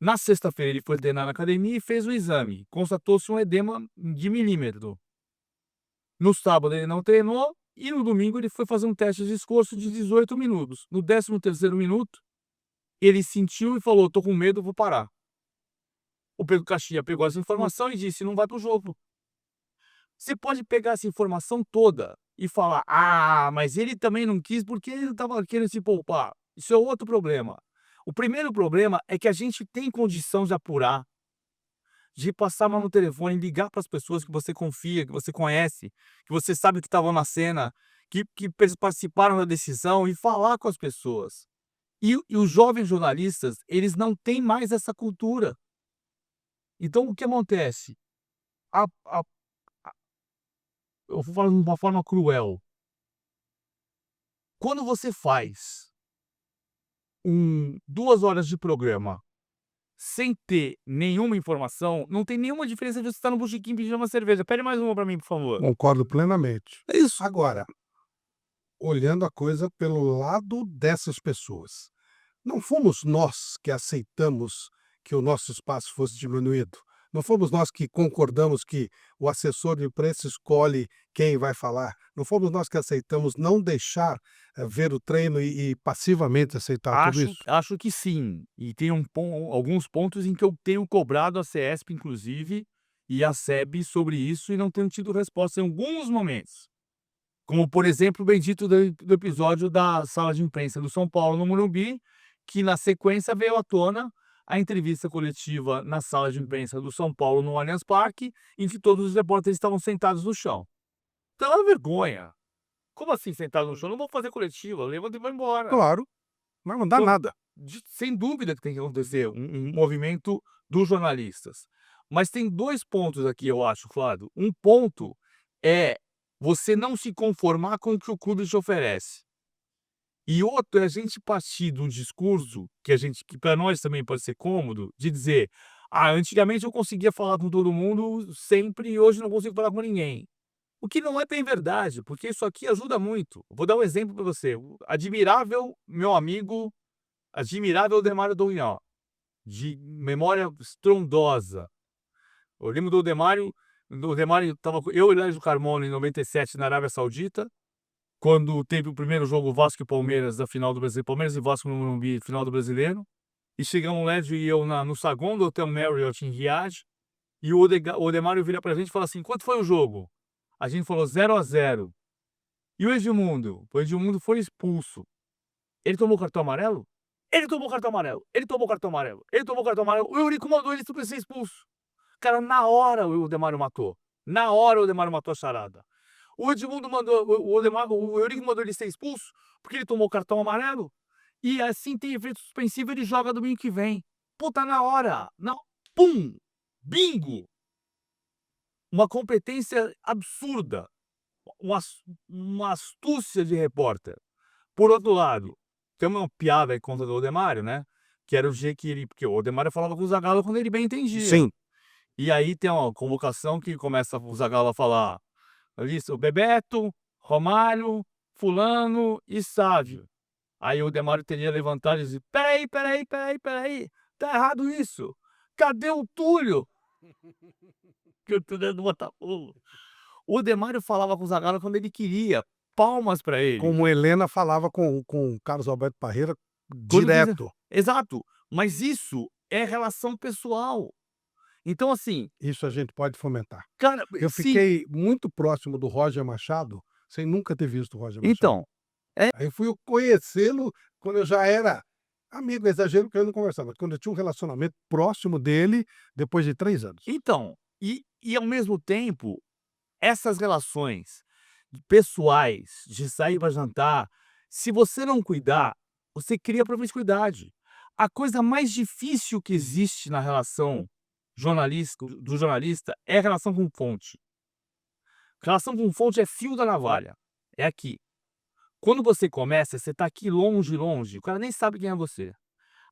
Na sexta-feira ele foi treinar na academia e fez o exame. Constatou-se um edema de milímetro. No sábado ele não treinou e no domingo ele foi fazer um teste de esforço de 18 minutos. No 13º minuto, ele sentiu e falou: "Tô com medo, vou parar". O Pedro Caixinha pegou essa informação e disse: "Não vai pro jogo". Você pode pegar essa informação toda e falar: "Ah, mas ele também não quis porque ele estava querendo se poupar". Isso é outro problema. O primeiro problema é que a gente tem condição de apurar, de passar a mão no telefone, ligar para as pessoas que você confia, que você conhece, que você sabe que estavam na cena, que participaram da decisão e falar com as pessoas. E os jovens jornalistas, eles não têm mais essa cultura. Então o que acontece? A a eu vou falar de uma forma cruel. Quando você faz 2 horas de programa sem ter nenhuma informação, não tem nenhuma diferença de você estar no botequim pedindo uma cerveja. Pede mais uma pra mim, por favor. Concordo plenamente. É isso. Agora, olhando a coisa pelo lado dessas pessoas, não fomos nós que aceitamos que o nosso espaço fosse diminuído. Não fomos nós que concordamos que o assessor de imprensa escolhe quem vai falar. Não fomos nós que aceitamos não deixar ver o treino e passivamente aceitar tudo Acho isso. acho que sim. E tem alguns pontos em que eu tenho cobrado a CESP, inclusive, e a SEB sobre isso e não tenho tido resposta em alguns momentos. Como, por exemplo, o bendito do episódio da sala de imprensa do São Paulo no Morumbi, que na sequência veio à tona a entrevista coletiva na sala de imprensa do São Paulo no Allianz Parque, em que todos os repórteres estavam sentados no chão. Então é uma vergonha. Como assim sentado no chão? Não vou fazer coletiva, levanta e vai embora. Claro, mas não dá Então, nada. sem dúvida que tem que acontecer um movimento dos jornalistas. Mas tem 2 pontos aqui, eu acho, Flávio. Um ponto é você não se conformar com o que o clube te oferece. E outro é a gente partir de um discurso que para nós também pode ser cômodo, de dizer: "Ah, antigamente eu conseguia falar com todo mundo sempre e hoje não consigo falar com ninguém". O que não é bem verdade, porque isso aqui ajuda muito. Vou dar um exemplo para você, o admirável meu amigo, admirável Demário Donhol, de memória estrondosa. Eu lembro do Demário estava eu e Lérgio Carmona em 97 na Arábia Saudita, quando teve o primeiro jogo Vasco e Palmeiras da final do Brasileiro, Palmeiras e Vasco no Morumbi, final do Brasileiro, e chegamos o Lérgio e eu no saguão do Hotel Marriott em Riad, e o Demário vira pra gente e fala assim: "Quanto foi o jogo?" A gente falou 0-0. "E o Edmundo?" O Edmundo foi expulso. "Ele tomou cartão amarelo?" "Ele tomou cartão amarelo, ele tomou cartão amarelo, ele tomou cartão amarelo." O Eurico mandou ele pra ser expulso. Cara, na hora o Demário matou. Na hora o Demário matou a charada. O Edmundo mandou o Eurico mandou ele ser expulso, porque ele tomou cartão amarelo, e assim tem efeito suspensivo, ele joga domingo que vem. Puta, na hora, não, pum, bingo, uma competência absurda, uma uma astúcia de repórter. Por outro lado, tem uma piada aí contra do Odemário, né, que era o dia que ele porque o Odemário falava com o Zagallo quando ele bem entendia. Sim, E aí tem uma convocação que começa o Zagallo a falar ali, o Bebeto, Romário, fulano e Sávio. Aí o Demário teria levantado e dizer: "Espera aí, tá errado isso. Cadê o Túlio?" Que o Túlio é do Botafogo. O Demário falava com o Zagallo quando ele queria, palmas pra ele. como Helena falava com Carlos Alberto Parreira Quando quiser. direto. Exato, mas isso é relação pessoal. Então assim, Isso a gente pode fomentar. cara, Eu sim, fiquei muito próximo do Roger Machado, sem nunca ter visto o Roger Machado. então, Aí fui eu conhecê-lo quando eu já era amigo, é exagero porque eu não conversava, mas quando eu tinha um relacionamento próximo dele, depois de 3 anos. e ao mesmo tempo, essas relações pessoais, de sair para jantar, se você não cuidar, você cria promiscuidade. A coisa mais difícil que existe na relação jornalística do jornalista é a relação com fonte. Relação com fonte é fio da navalha, é aqui. Quando você começa, você tá aqui longe, longe, o cara nem sabe quem é você.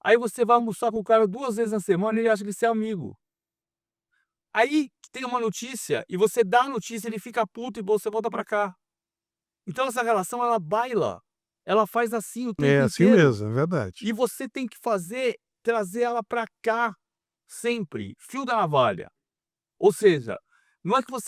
Aí você vai almoçar com o cara 2 vezes na semana e ele acha que você é amigo. Aí tem uma notícia e você dá a notícia, ele fica puto e você volta pra cá. Então essa relação ela baila, ela faz assim o É tempo assim inteiro. mesmo, é verdade. E você tem que trazer ela pra cá. sempre, fio da navalha. Ou seja, não é que o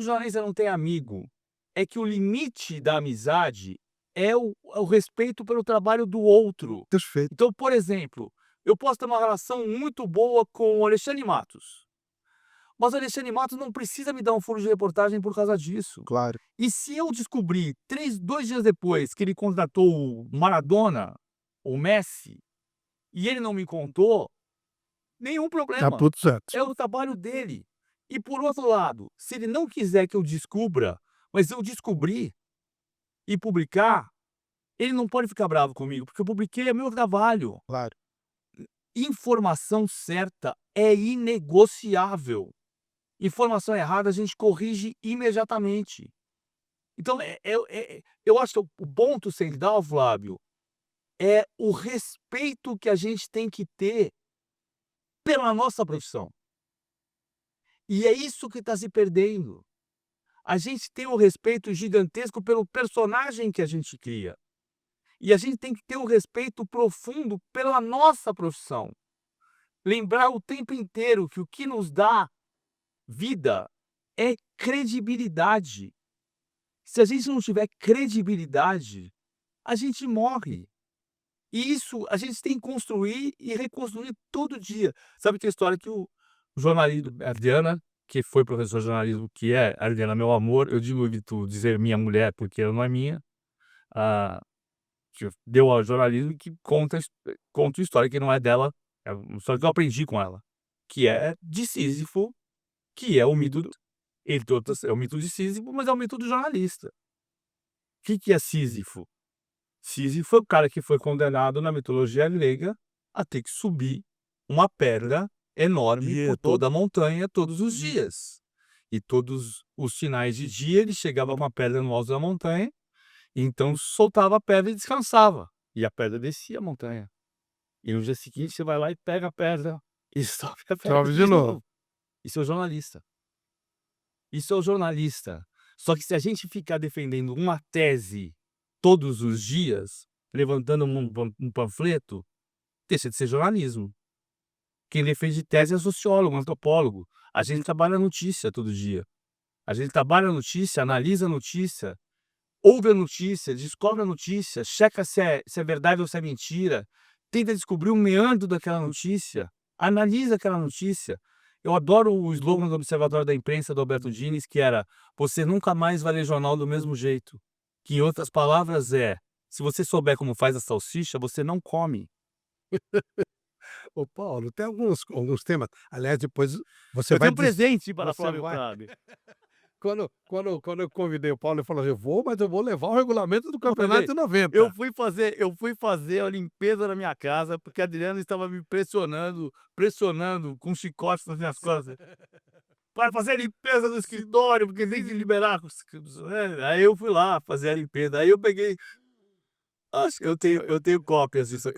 jornalista não tem amigo, é que o limite da amizade é o respeito pelo trabalho do outro. Perfeito. Então, por exemplo, eu posso ter uma relação muito boa com o Alexandre Matos, mas o Alexandre Matos não precisa me dar um furo de reportagem por causa disso. Claro. E se eu descobrir 2 dias depois que ele contratou o Maradona, o Messi, e ele não me contou, nenhum Tá problema. tudo certo. É o trabalho dele. E por outro lado, se ele não quiser que eu descubra, mas eu descobrir e publicar, ele não pode ficar bravo comigo, porque eu publiquei, é meu trabalho. Claro. Informação certa é inegociável. Informação errada a gente corrige imediatamente. Então, eu acho que o ponto central, Flávio, é o respeito que a gente tem que ter pela nossa profissão. E é isso que está se perdendo. A gente tem um respeito gigantesco pelo personagem que a gente cria. E a gente tem que ter um respeito profundo pela nossa profissão. Lembrar o tempo inteiro que o que nos dá vida é credibilidade. Se a gente não tiver credibilidade, a gente morre. E isso a gente tem que construir e reconstruir todo dia. Sabe que a história que o jornalista, a Adriana, que foi professor de jornalismo, que é a Adriana, meu amor, eu digo evito dizer minha mulher, porque ela não é minha, ah, que deu ao jornalismo e que conta história que não é dela, é uma história que eu aprendi com ela, que é de Sísifo, que é o mito, entre outras, é o mito de Sísifo, mas é o mito do jornalista. O que é Sísifo? Sísifo foi o cara que foi condenado na mitologia grega a ter que subir uma pedra enorme por toda a montanha todos os dias. E todos os finais de dia ele chegava a uma pedra no alto da montanha, e então soltava a pedra e descansava. E a pedra descia a montanha. E no dia seguinte você vai lá e pega a pedra e sobe a pedra Sobe de novo. Isso é o jornalista. Isso é o jornalista. Só que se a gente ficar defendendo uma tese todos os dias, levantando um panfleto, deixa de ser jornalismo. Quem defende tese é sociólogo, antropólogo. A gente trabalha a notícia todo dia. A gente trabalha a notícia, analisa a notícia, ouve a notícia, descobre a notícia, checa se é verdade ou se é mentira, tenta descobrir o meandro daquela notícia, analisa aquela notícia. Eu adoro o slogan do Observatório da Imprensa do Alberto Dines, que era: "Você nunca mais vai ler jornal do mesmo jeito". Que, em outras palavras, é: se você souber como faz a salsicha, você não come. Ô Paulo, tem alguns temas, aliás, depois você Eu vai tenho um presente para você Flávio vai Prado. quando eu convidei o Paulo, ele falou: "Eu vou, mas eu vou levar o regulamento do campeonato Falei, em 90". eu fui fazer a limpeza na minha casa, porque a Adriana estava me pressionando com chicotes nas minhas costas. Para fazer a limpeza do escritório, porque tem que liberar aí eu fui lá fazer a limpeza, aí eu peguei, acho que eu tenho cópias disso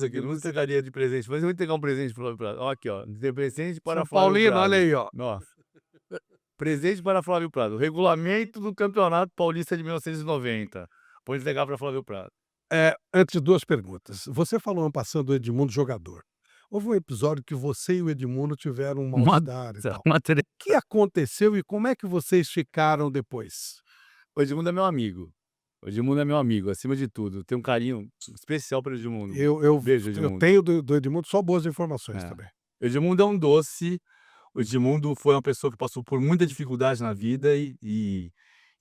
aqui, não entregaria de presente, mas eu vou entregar um presente para o Flávio Prado. Ó, aqui, ó, de presente para São Flávio Paulino, olha Prado. aí, ó. Ó, presente para Flávio Prado, regulamento do Campeonato Paulista de 1990. Vou entregar para Flávio Prado. Antes, 2 perguntas. Você falou ano passado do Edmundo jogador. Houve um episódio que você e o Edmundo tiveram um Uma mal-estar e tal. uma tre O que aconteceu e como é que vocês ficaram depois? O Edmundo é meu amigo. O Edmundo é meu amigo, acima de tudo. Eu tenho um carinho especial pelo Edmundo. Eu Beijo, eu Edmundo. tenho do Edmundo só boas informações É. também. O Edmundo é um doce. O Edmundo foi uma pessoa que passou por muita dificuldade na vida e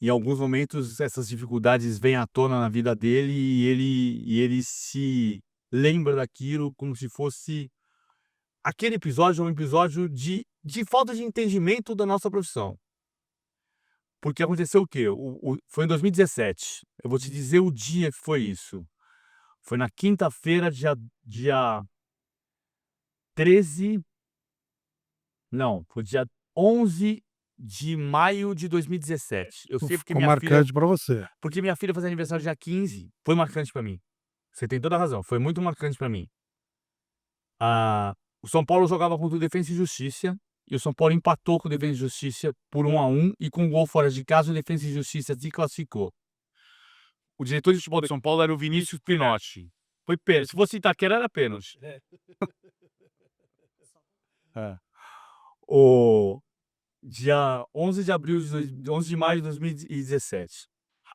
em alguns momentos essas dificuldades vêm à tona na vida dele e ele se lembra daquilo como se fosse aquele episódio é um episódio de falta de entendimento da nossa profissão. Porque aconteceu o quê? Foi em 2017. Eu vou te dizer o dia que foi isso. Foi na quinta-feira, dia 13, não, foi dia 11 de maio de 2017. Eu sei Ficou marcante para você. porque minha filha fazia aniversário dia 15, foi marcante pra mim. Você tem toda a razão, foi muito marcante pra mim. O São Paulo jogava contra o Defensa e Justiça, e o São Paulo empatou com o Defensa e Justiça por 1-1, e com um gol fora de casa o Defensa e Justiça se classificou. O diretor de futebol do São Paulo era o Vinícius Pinotti. Foi pênalti. Se fosse Itaquera, era pênalti. O dia 11 de maio de 2017.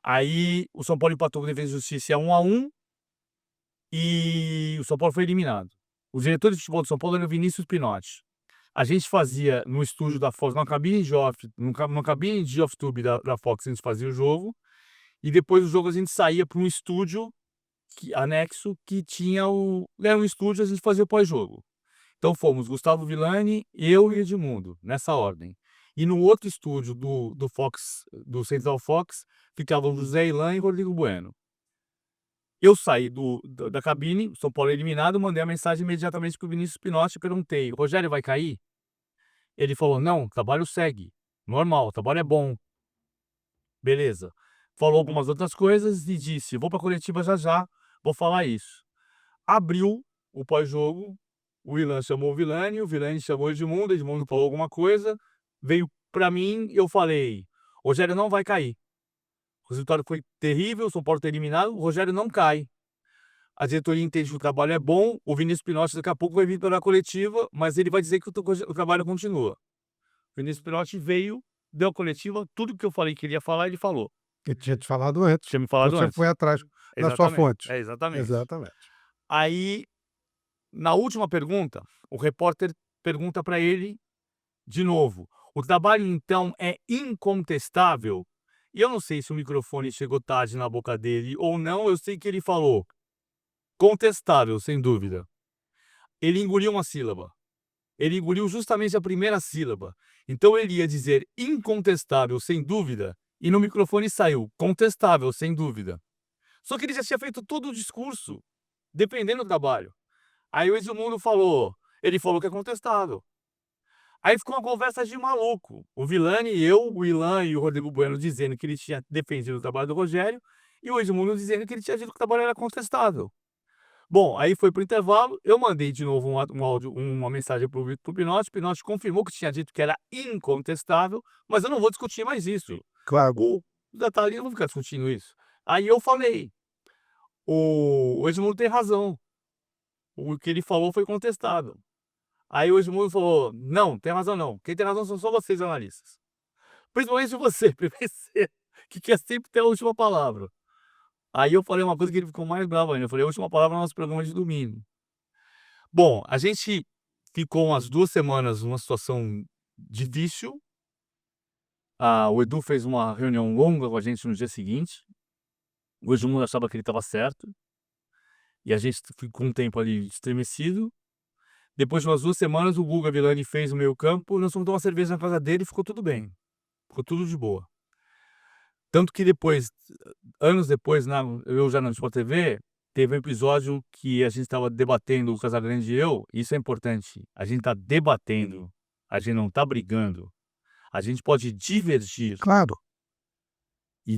Aí o São Paulo empatou com a Defesa e Justiça 1-1 e o São Paulo foi eliminado. O diretor de futebol do São Paulo era o Vinícius Pinotti. A gente fazia no estúdio da Fox, numa cabine de off-tube da Fox, a gente fazia o jogo, e depois do jogo a gente saía para um estúdio anexo que tinha era um estúdio, a gente fazia o pós-jogo. Então fomos Gustavo Villani, eu e Edmundo, nessa ordem. E no outro estúdio do Fox, do Central Fox, ficavam José Ilan e Rodrigo Bueno. Eu saí da cabine, São Paulo eliminado, mandei a mensagem imediatamente para o Vinícius Pinotti e perguntei: Rogério, vai cair? Ele falou: não, o trabalho segue. Normal, o trabalho é bom. Beleza. Falou algumas outras coisas e disse: vou para a coletiva já já, vou falar isso. Abriu o pós-jogo, o Ilan chamou o Villani chamou o Edmundo falou alguma coisa, veio para mim e eu falei: Rogério não vai cair. O resultado foi terrível, o São Paulo está eliminado, o Rogério não cai. A diretoria entende que o trabalho é bom, o Vinícius Pinotti daqui a pouco vai vir pela coletiva, mas ele vai dizer que o trabalho continua. O Vinícius Pinotti veio, deu a coletiva, tudo que eu falei que ele ia falar, ele falou. Ele tinha te falado antes. Tinha me falado Você antes. foi atrás da sua fonte. Exatamente. Exatamente. Aí, na última pergunta, o repórter pergunta para ele de novo: o trabalho então é incontestável? E eu não sei se o microfone chegou tarde na boca dele ou não, eu sei que ele falou: contestável, sem dúvida. Ele engoliu uma sílaba. Ele engoliu justamente a primeira sílaba. Então ele ia dizer incontestável, sem dúvida, e no microfone saiu contestável, sem dúvida. Só que ele já tinha feito todo o discurso, defendendo o trabalho. Aí o Edmundo falou, ele falou que é contestável. Aí ficou uma conversa de maluco. O Villani, eu, o Ilan e o Rodrigo Bueno dizendo que ele tinha defendido o trabalho do Rogério, e o Edmundo dizendo que ele tinha dito que o trabalho era contestável. Bom, aí foi pro intervalo, eu mandei de novo um áudio, uma mensagem pro Pinotti, o Pinotti confirmou que tinha dito que era incontestável, mas eu não vou discutir mais isso. Claro. O detalhe, eu não vou ficar discutindo isso. Aí eu falei, o Edmundo tem razão, o que ele falou foi contestável. Aí o Edmundo falou, não, tem razão não, quem tem razão são só vocês, analistas. Principalmente você, PVC, que quer sempre ter a última palavra. Aí eu falei uma coisa que ele ficou mais bravo ainda, eu falei, a última palavra no nosso programa de domingo. Bom, a gente ficou umas 2 semanas numa situação difícil. O Edu fez uma reunião longa com a gente no dia seguinte. O Edmundo achava que ele estava certo. E a gente ficou um tempo ali estremecido. Depois de umas 2 semanas, o Guga Villani fez o meio-campo. Nós fomos tomar uma cerveja na casa dele e ficou tudo bem. Ficou tudo de boa. Tanto que depois, anos depois, eu já no Sport TV, teve um episódio que a gente estava debatendo, o Casagrande e eu, isso é importante, a gente está debatendo, a gente não está brigando, a gente pode divergir, Claro. e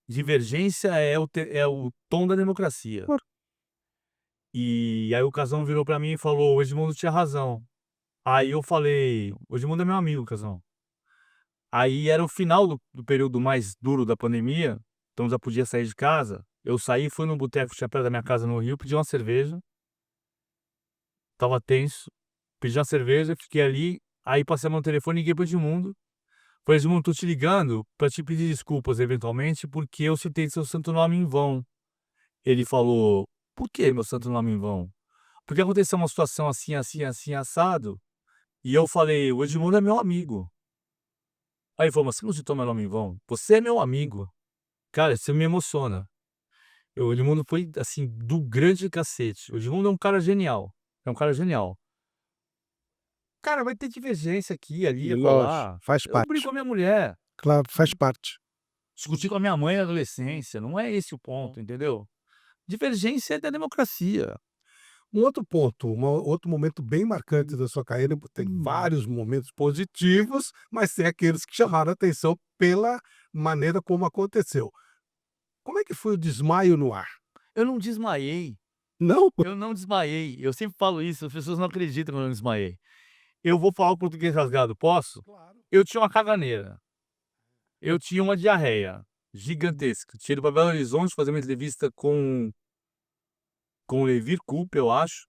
divergência é o tom da democracia. Claro. E aí o Casão virou para mim e falou, o Edmundo tinha razão. Aí eu falei, o Edmundo é meu amigo, Casão. Aí era o final do período mais duro da pandemia, então já podia sair de casa. Eu saí, fui num boteco que tinha perto da minha casa no Rio, pedi uma cerveja. Tava tenso, pedi uma cerveja, fiquei ali. Aí passei a mão no telefone e liguei pro Edmundo. Falei, Edmundo, tô te ligando pra te pedir desculpas eventualmente, porque eu citei seu santo nome em vão. Ele falou, por que meu santo nome em vão? Porque aconteceu uma situação assim, assim, assim, assado. E eu falei, o Edmundo é meu amigo. Aí ele falou, mas você não citou meu nome em vão? Você é meu amigo. Cara, isso me emociona. O Edmundo foi, assim, do grande cacete. O Edmundo é um cara genial. É um cara genial. Cara, vai ter divergência aqui, ali, acolá. Lógico, faz Eu brigo parte. com a minha mulher. Claro, faz parte. Discuti com a minha mãe na adolescência. Não é esse o ponto, entendeu? Divergência é da democracia. Um outro ponto, outro momento bem marcante da sua carreira, tem vários momentos positivos, mas tem aqueles que chamaram a atenção pela maneira como aconteceu. Como é que foi o desmaio no ar? Eu não desmaiei. Não? Eu não desmaiei. Eu sempre falo isso, as pessoas não acreditam que eu não desmaiei. Eu vou falar o português rasgado, posso? Claro. Eu tinha uma caganeira. Eu tinha uma diarreia gigantesca. Tinha ido para Belo Horizonte fazer uma entrevista com o Levir Coupe, eu acho,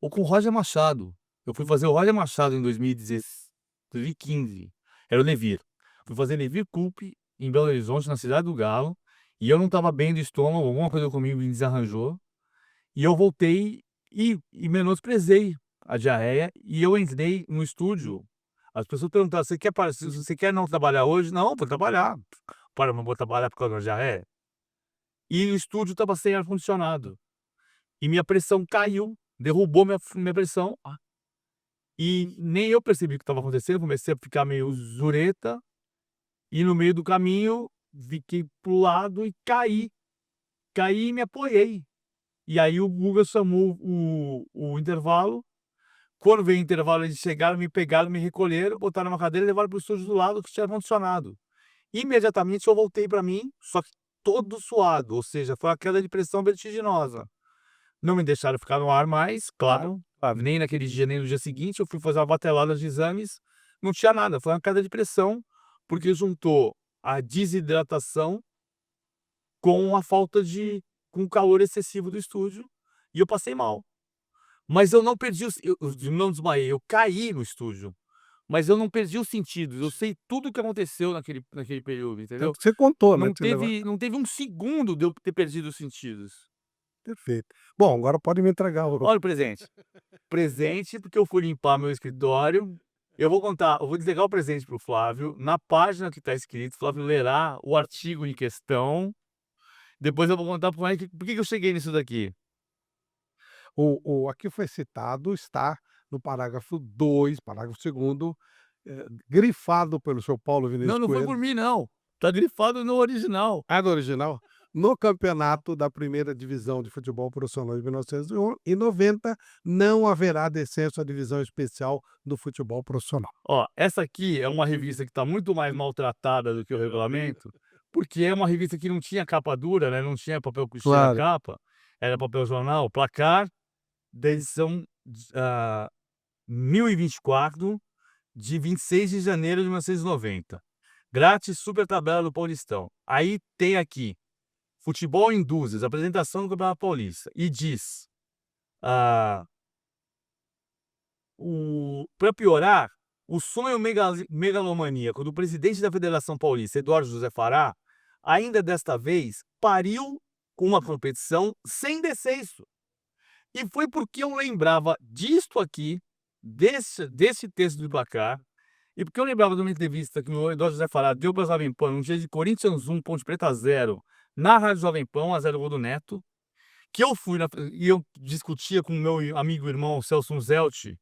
ou com o Roger Machado. Eu fui fazer o Roger Machado em 2015. Era o Levir. Fui fazer Levir Coupe em Belo Horizonte, na Cidade do Galo, e eu não estava bem do estômago, alguma coisa comigo me desarranjou, e eu voltei e menosprezei a diarreia, e eu entrei no estúdio. As pessoas perguntaram: você quer não trabalhar hoje? Não, vou trabalhar. Para, não vou trabalhar por causa da diarreia? E o estúdio estava sem ar-condicionado. E minha pressão caiu, derrubou minha pressão. E nem eu percebi o que estava acontecendo, comecei a ficar meio zureta, e no meio do caminho, fiquei pro lado e caí. Caí e me apoiei. E aí o Guga chamou o intervalo. Quando veio o intervalo, eles chegaram, me pegaram, me recolheram, botaram numa cadeira e levaram pro estúdio do lado que tinha ar-condicionado. Imediatamente eu voltei para mim, só que todo suado, ou seja, foi uma queda de pressão vertiginosa. Não me deixaram ficar no ar mais, claro, nem naquele dia, nem no dia seguinte. Eu fui fazer uma batelada de exames, não tinha nada, foi uma queda de pressão, porque juntou a desidratação com a falta com o calor excessivo do estúdio, e eu passei mal. Mas eu não perdi eu não desmaiei, eu caí no estúdio, mas eu não perdi os sentidos, eu sei tudo o que aconteceu naquele período, entendeu? Tanto que você contou, né? Não teve um segundo de eu ter perdido os sentidos. Perfeito. Bom, agora pode me entregar o Olha o presente. Presente, porque eu fui limpar meu escritório. Eu vou entregar o presente para o Flávio. Na página que está escrito, Flávio lerá o artigo em questão. Depois eu vou contar por que eu cheguei nisso daqui. aqui foi citado, está no parágrafo 2, parágrafo 2º, grifado pelo senhor Paulo Vinícius Não, não foi Coelho. por mim, não. Tá grifado no original. É do original? No campeonato da primeira divisão de futebol profissional de 1990, não haverá descenso à divisão especial do futebol profissional. Ó, essa aqui é uma revista que está muito mais maltratada do que o regulamento, porque é uma revista que não tinha capa dura, né? Não tinha papel couché na Claro. capa, era papel jornal, placar da edição 1024, de 26 de janeiro de 1990. Grátis, super tabela do Paulistão. Aí tem aqui, futebol em dúzias, apresentação do Campeonato Paulista. E diz, para piorar, o sonho megalomaníaco do presidente da Federação Paulista, Eduardo José Fará, ainda desta vez, pariu com uma competição sem descenso. E foi porque eu lembrava disto aqui, desse texto do placar, e porque eu lembrava de uma entrevista que o Eduardo José Fará deu para a Jovem Pan um dia de Corinthians 1, Ponte Preta 0, na Rádio Jovem Pan, a 0 gol do Neto, que eu fui e eu discutia com o meu amigo e irmão Celso Zelt,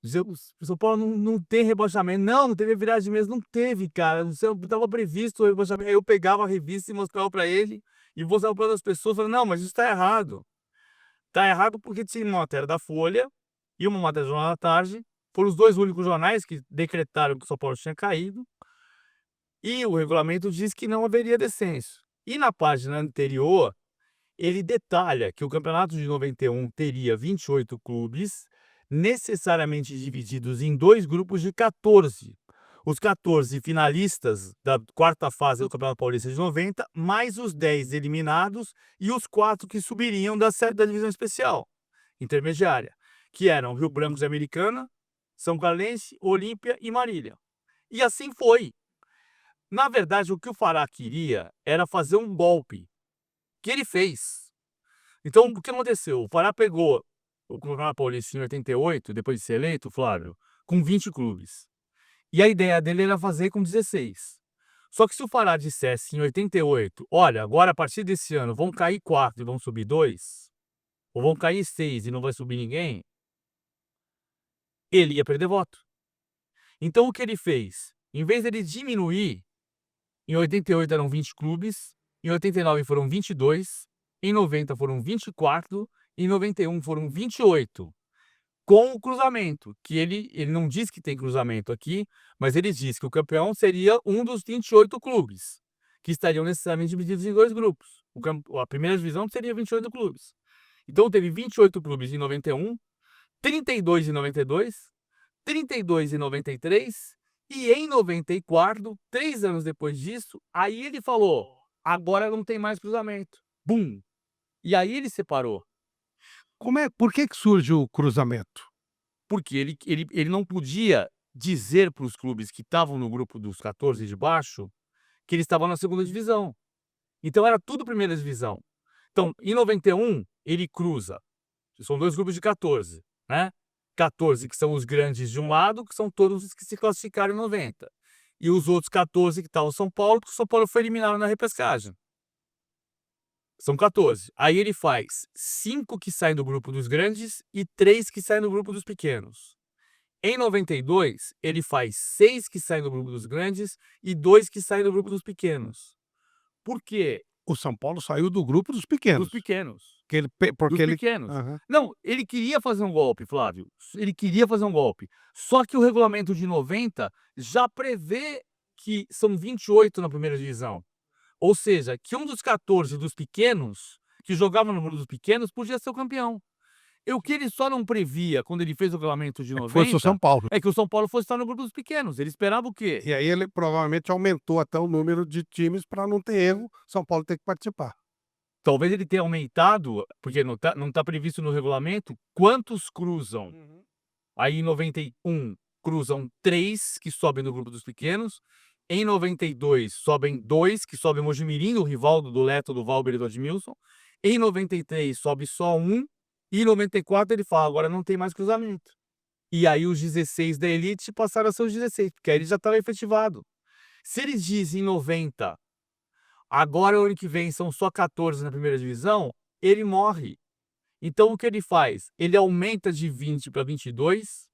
dizia: o São Paulo não tem rebaixamento. Não teve viragem de mesa, não teve, cara. Estava previsto o rebaixamento. Aí eu pegava a revista e mostrava para ele, e mostrava para outras pessoas, falando: não, mas isso está errado. Tá errado porque tinha uma matéria da Folha e uma matéria do Jornal da Tarde. Foram os dois únicos jornais que decretaram que o São Paulo tinha caído. E o regulamento diz que não haveria descenso. E na página anterior, ele detalha que o campeonato de 91 teria 28 clubes, necessariamente divididos em dois grupos de 14. Os 14 finalistas da quarta fase do Campeonato Paulista de 90, mais os 10 eliminados e os 4 que subiriam da divisão especial, intermediária, que eram Rio Branco de Americana, São Carlense, Olímpia e Marília. E assim foi. Na verdade, o que o Fará queria era fazer um golpe, que ele fez. Então, o que aconteceu? O Fará pegou o Campeonato Paulista em 88, depois de ser eleito, Flávio, com 20 clubes. E a ideia dele era fazer com 16. Só que se o Fará dissesse em 88, olha, agora a partir desse ano vão cair 4 e vão subir 2, ou vão cair 6 e não vai subir ninguém, ele ia perder voto. Então o que ele fez? Em vez dele diminuir, em 88 eram 20 clubes, em 89 foram 22, em 90 foram 24, em 91 foram 28. Com o cruzamento, que ele não diz que tem cruzamento aqui, mas ele diz que o campeão seria um dos 28 clubes, que estariam necessariamente divididos em dois grupos. A primeira divisão seria 28 clubes. Então teve 28 clubes em 91, 32 em 92, 32 em 93 e em 94, 3 anos depois disso, aí ele falou: agora não tem mais cruzamento. Bum! E aí ele separou. Por que surge o cruzamento? Porque ele não podia dizer para os clubes que estavam no grupo dos 14 de baixo que eles estavam na segunda divisão. Então era tudo primeira divisão. Então, em 91, ele cruza. São 2 grupos de 14, né? 14 que são os grandes de um lado, que são todos os que se classificaram em 90. E os outros 14 que estavam no São Paulo, porque o São Paulo foi eliminado na repescagem. São 14. Aí ele faz 5 que saem do grupo dos grandes e 3 que saem do grupo dos pequenos. Em 92, ele faz 6 que saem do grupo dos grandes e 2 que saem do grupo dos pequenos. Por quê? O São Paulo saiu do grupo dos pequenos. Dos pequenos. Porque Dos ele... pequenos. Aham. Não, ele queria fazer um golpe, Flávio. Ele queria fazer um golpe. Só que o regulamento de 90 já prevê que são 28 na primeira divisão. Ou seja, que um dos 14 dos pequenos, que jogavam no grupo dos pequenos, podia ser o campeão. E o que ele só não previa quando ele fez o regulamento de 90 Fosse o São Paulo. é que o São Paulo fosse estar no grupo dos pequenos. Ele esperava o quê? E aí ele provavelmente aumentou até o número de times para não ter erro, São Paulo ter que participar. Talvez ele tenha aumentado, porque não tá previsto no regulamento, quantos cruzam. Aí em 91 cruzam 3 que sobem do grupo dos pequenos. Em 92 sobem 2 que sobem o Mojimirim, o rival do Leto, do Valber e do Admilson. Em 93 sobe só 1. E em 94 ele fala, agora não tem mais cruzamento. E aí os 16 da elite passaram a ser os 16, porque aí ele já estava efetivado. Se eles dizem em 90, agora o ano que vem são só 14 na primeira divisão, ele morre. Então o que ele faz? Ele aumenta de 20 para 22,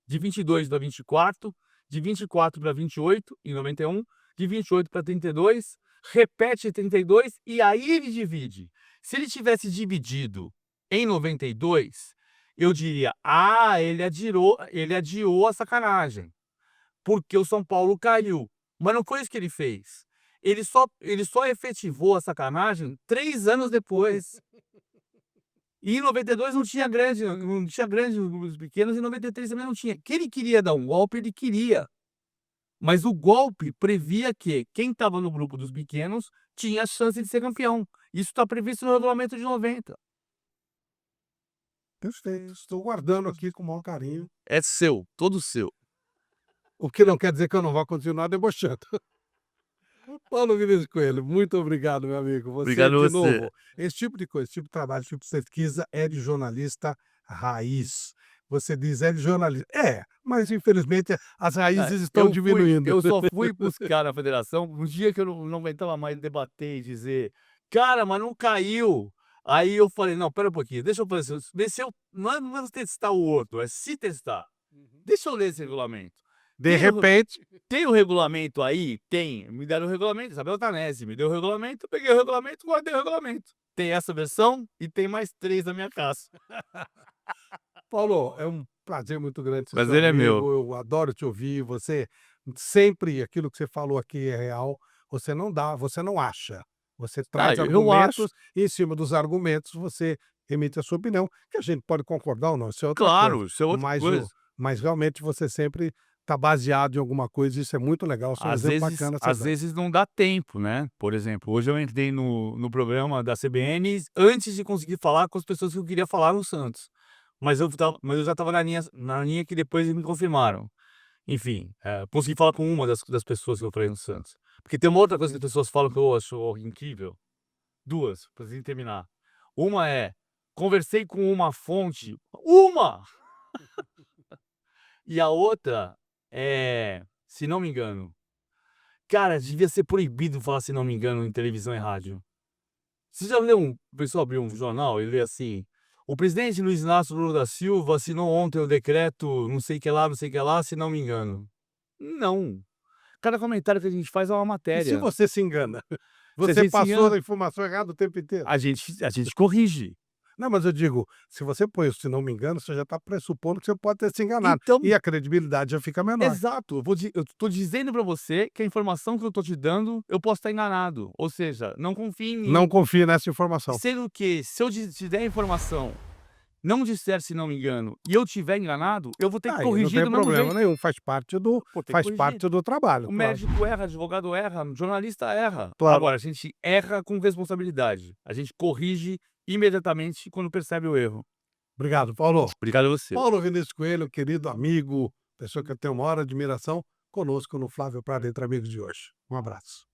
de 22 para 24, de 24 para 28 em 91, de 28 para 32, repete 32 e aí ele divide. Se ele tivesse dividido em 92, eu diria, ele adiou a sacanagem, porque o São Paulo caiu. Mas não foi isso que ele fez. Ele só efetivou a sacanagem 3 anos depois. E em 92 não tinha grande nos grupos pequenos, e em 93 também não tinha. Que ele queria dar um golpe, ele queria. Mas o golpe previa que quem estava no grupo dos pequenos tinha a chance de ser campeão. Isso está previsto no regulamento de 90. Perfeito. Estou guardando aqui com o maior carinho. É seu, todo seu. O que não quer dizer que eu não vou continuar debochando. Paulo Vinícius Coelho, muito obrigado, meu amigo. Você, Obrigado de a você. novo, esse tipo de coisa, esse tipo de trabalho, esse tipo de pesquisa é de jornalista raiz. Você diz é de jornalista. É, mas infelizmente as raízes estão diminuindo. Eu só fui buscar na federação um dia que eu não aguentava mais debater e dizer, cara, mas não caiu. Aí eu falei, não, pera um pouquinho, deixa eu fazer, ver se eu, não é testar o outro, é se testar. Deixa eu ler esse regulamento. De repente, Tem o regulamento aí? Tem. Me deram o regulamento, Isabel Tanese me deu o regulamento, eu peguei o regulamento, guardei o regulamento. Tem essa versão e tem mais 3 na minha casa. Paulo, é um prazer muito grande ser Prazer seu é meu. amigo, eu adoro te ouvir, você sempre, aquilo que você falou aqui é real, você não acha, você traz eu argumentos e em cima dos argumentos você emite a sua opinião, que a gente pode concordar ou não, isso é outra coisa. Claro, isso é outra Mas, coisa. mas realmente você sempre está baseado em alguma coisa, isso é muito legal, isso é um exemplo bacana. Às vezes não dá tempo, né? Por exemplo, hoje eu entrei no programa da CBN antes de conseguir falar com as pessoas que eu queria falar no Santos. Mas eu já estava na linha que depois eles me confirmaram. Enfim, consegui falar com uma das pessoas que eu falei no Santos. Porque tem uma outra coisa que as pessoas falam que eu acho incrível. 2, para terminar. Uma é, conversei com uma fonte. Uma! E a outra é, se não me engano. Cara, devia ser proibido falar se não me engano em televisão e rádio. Você já leu o pessoal abriu um jornal e lê assim: o presidente Luiz Inácio Lula da Silva assinou ontem o decreto não sei que lá, se não me engano. Não. Cada comentário que a gente faz é uma E se matéria. você se engana? a Você gente se passou engana- a informação errada o tempo inteiro. A gente corrige. Não, mas eu digo, se você põe isso, se não me engano, você já está pressupondo que você pode ter se enganado. Então, E a credibilidade já fica menor. exato. Eu tô dizendo pra você que a informação que eu tô te dando, eu posso estar enganado. Ou seja, não confie em mim. Não confie nessa informação. Sendo que, se eu te der a informação, não disser se não me engano, e eu tiver enganado, eu vou ter que Aí, não corrigir tem do mesmo problema jeito. nenhum, faz parte do Pô, tem que corrigir. trabalho. O claro. médico erra, advogado erra, jornalista erra. Claro. Agora, a gente erra com responsabilidade. A gente corrige imediatamente quando percebe o erro. Obrigado, Paulo. Obrigado a você. Paulo Vinícius Coelho, querido amigo, pessoa que eu tenho maior admiração, conosco no Flávio Prado Entre Amigos de hoje. Um abraço.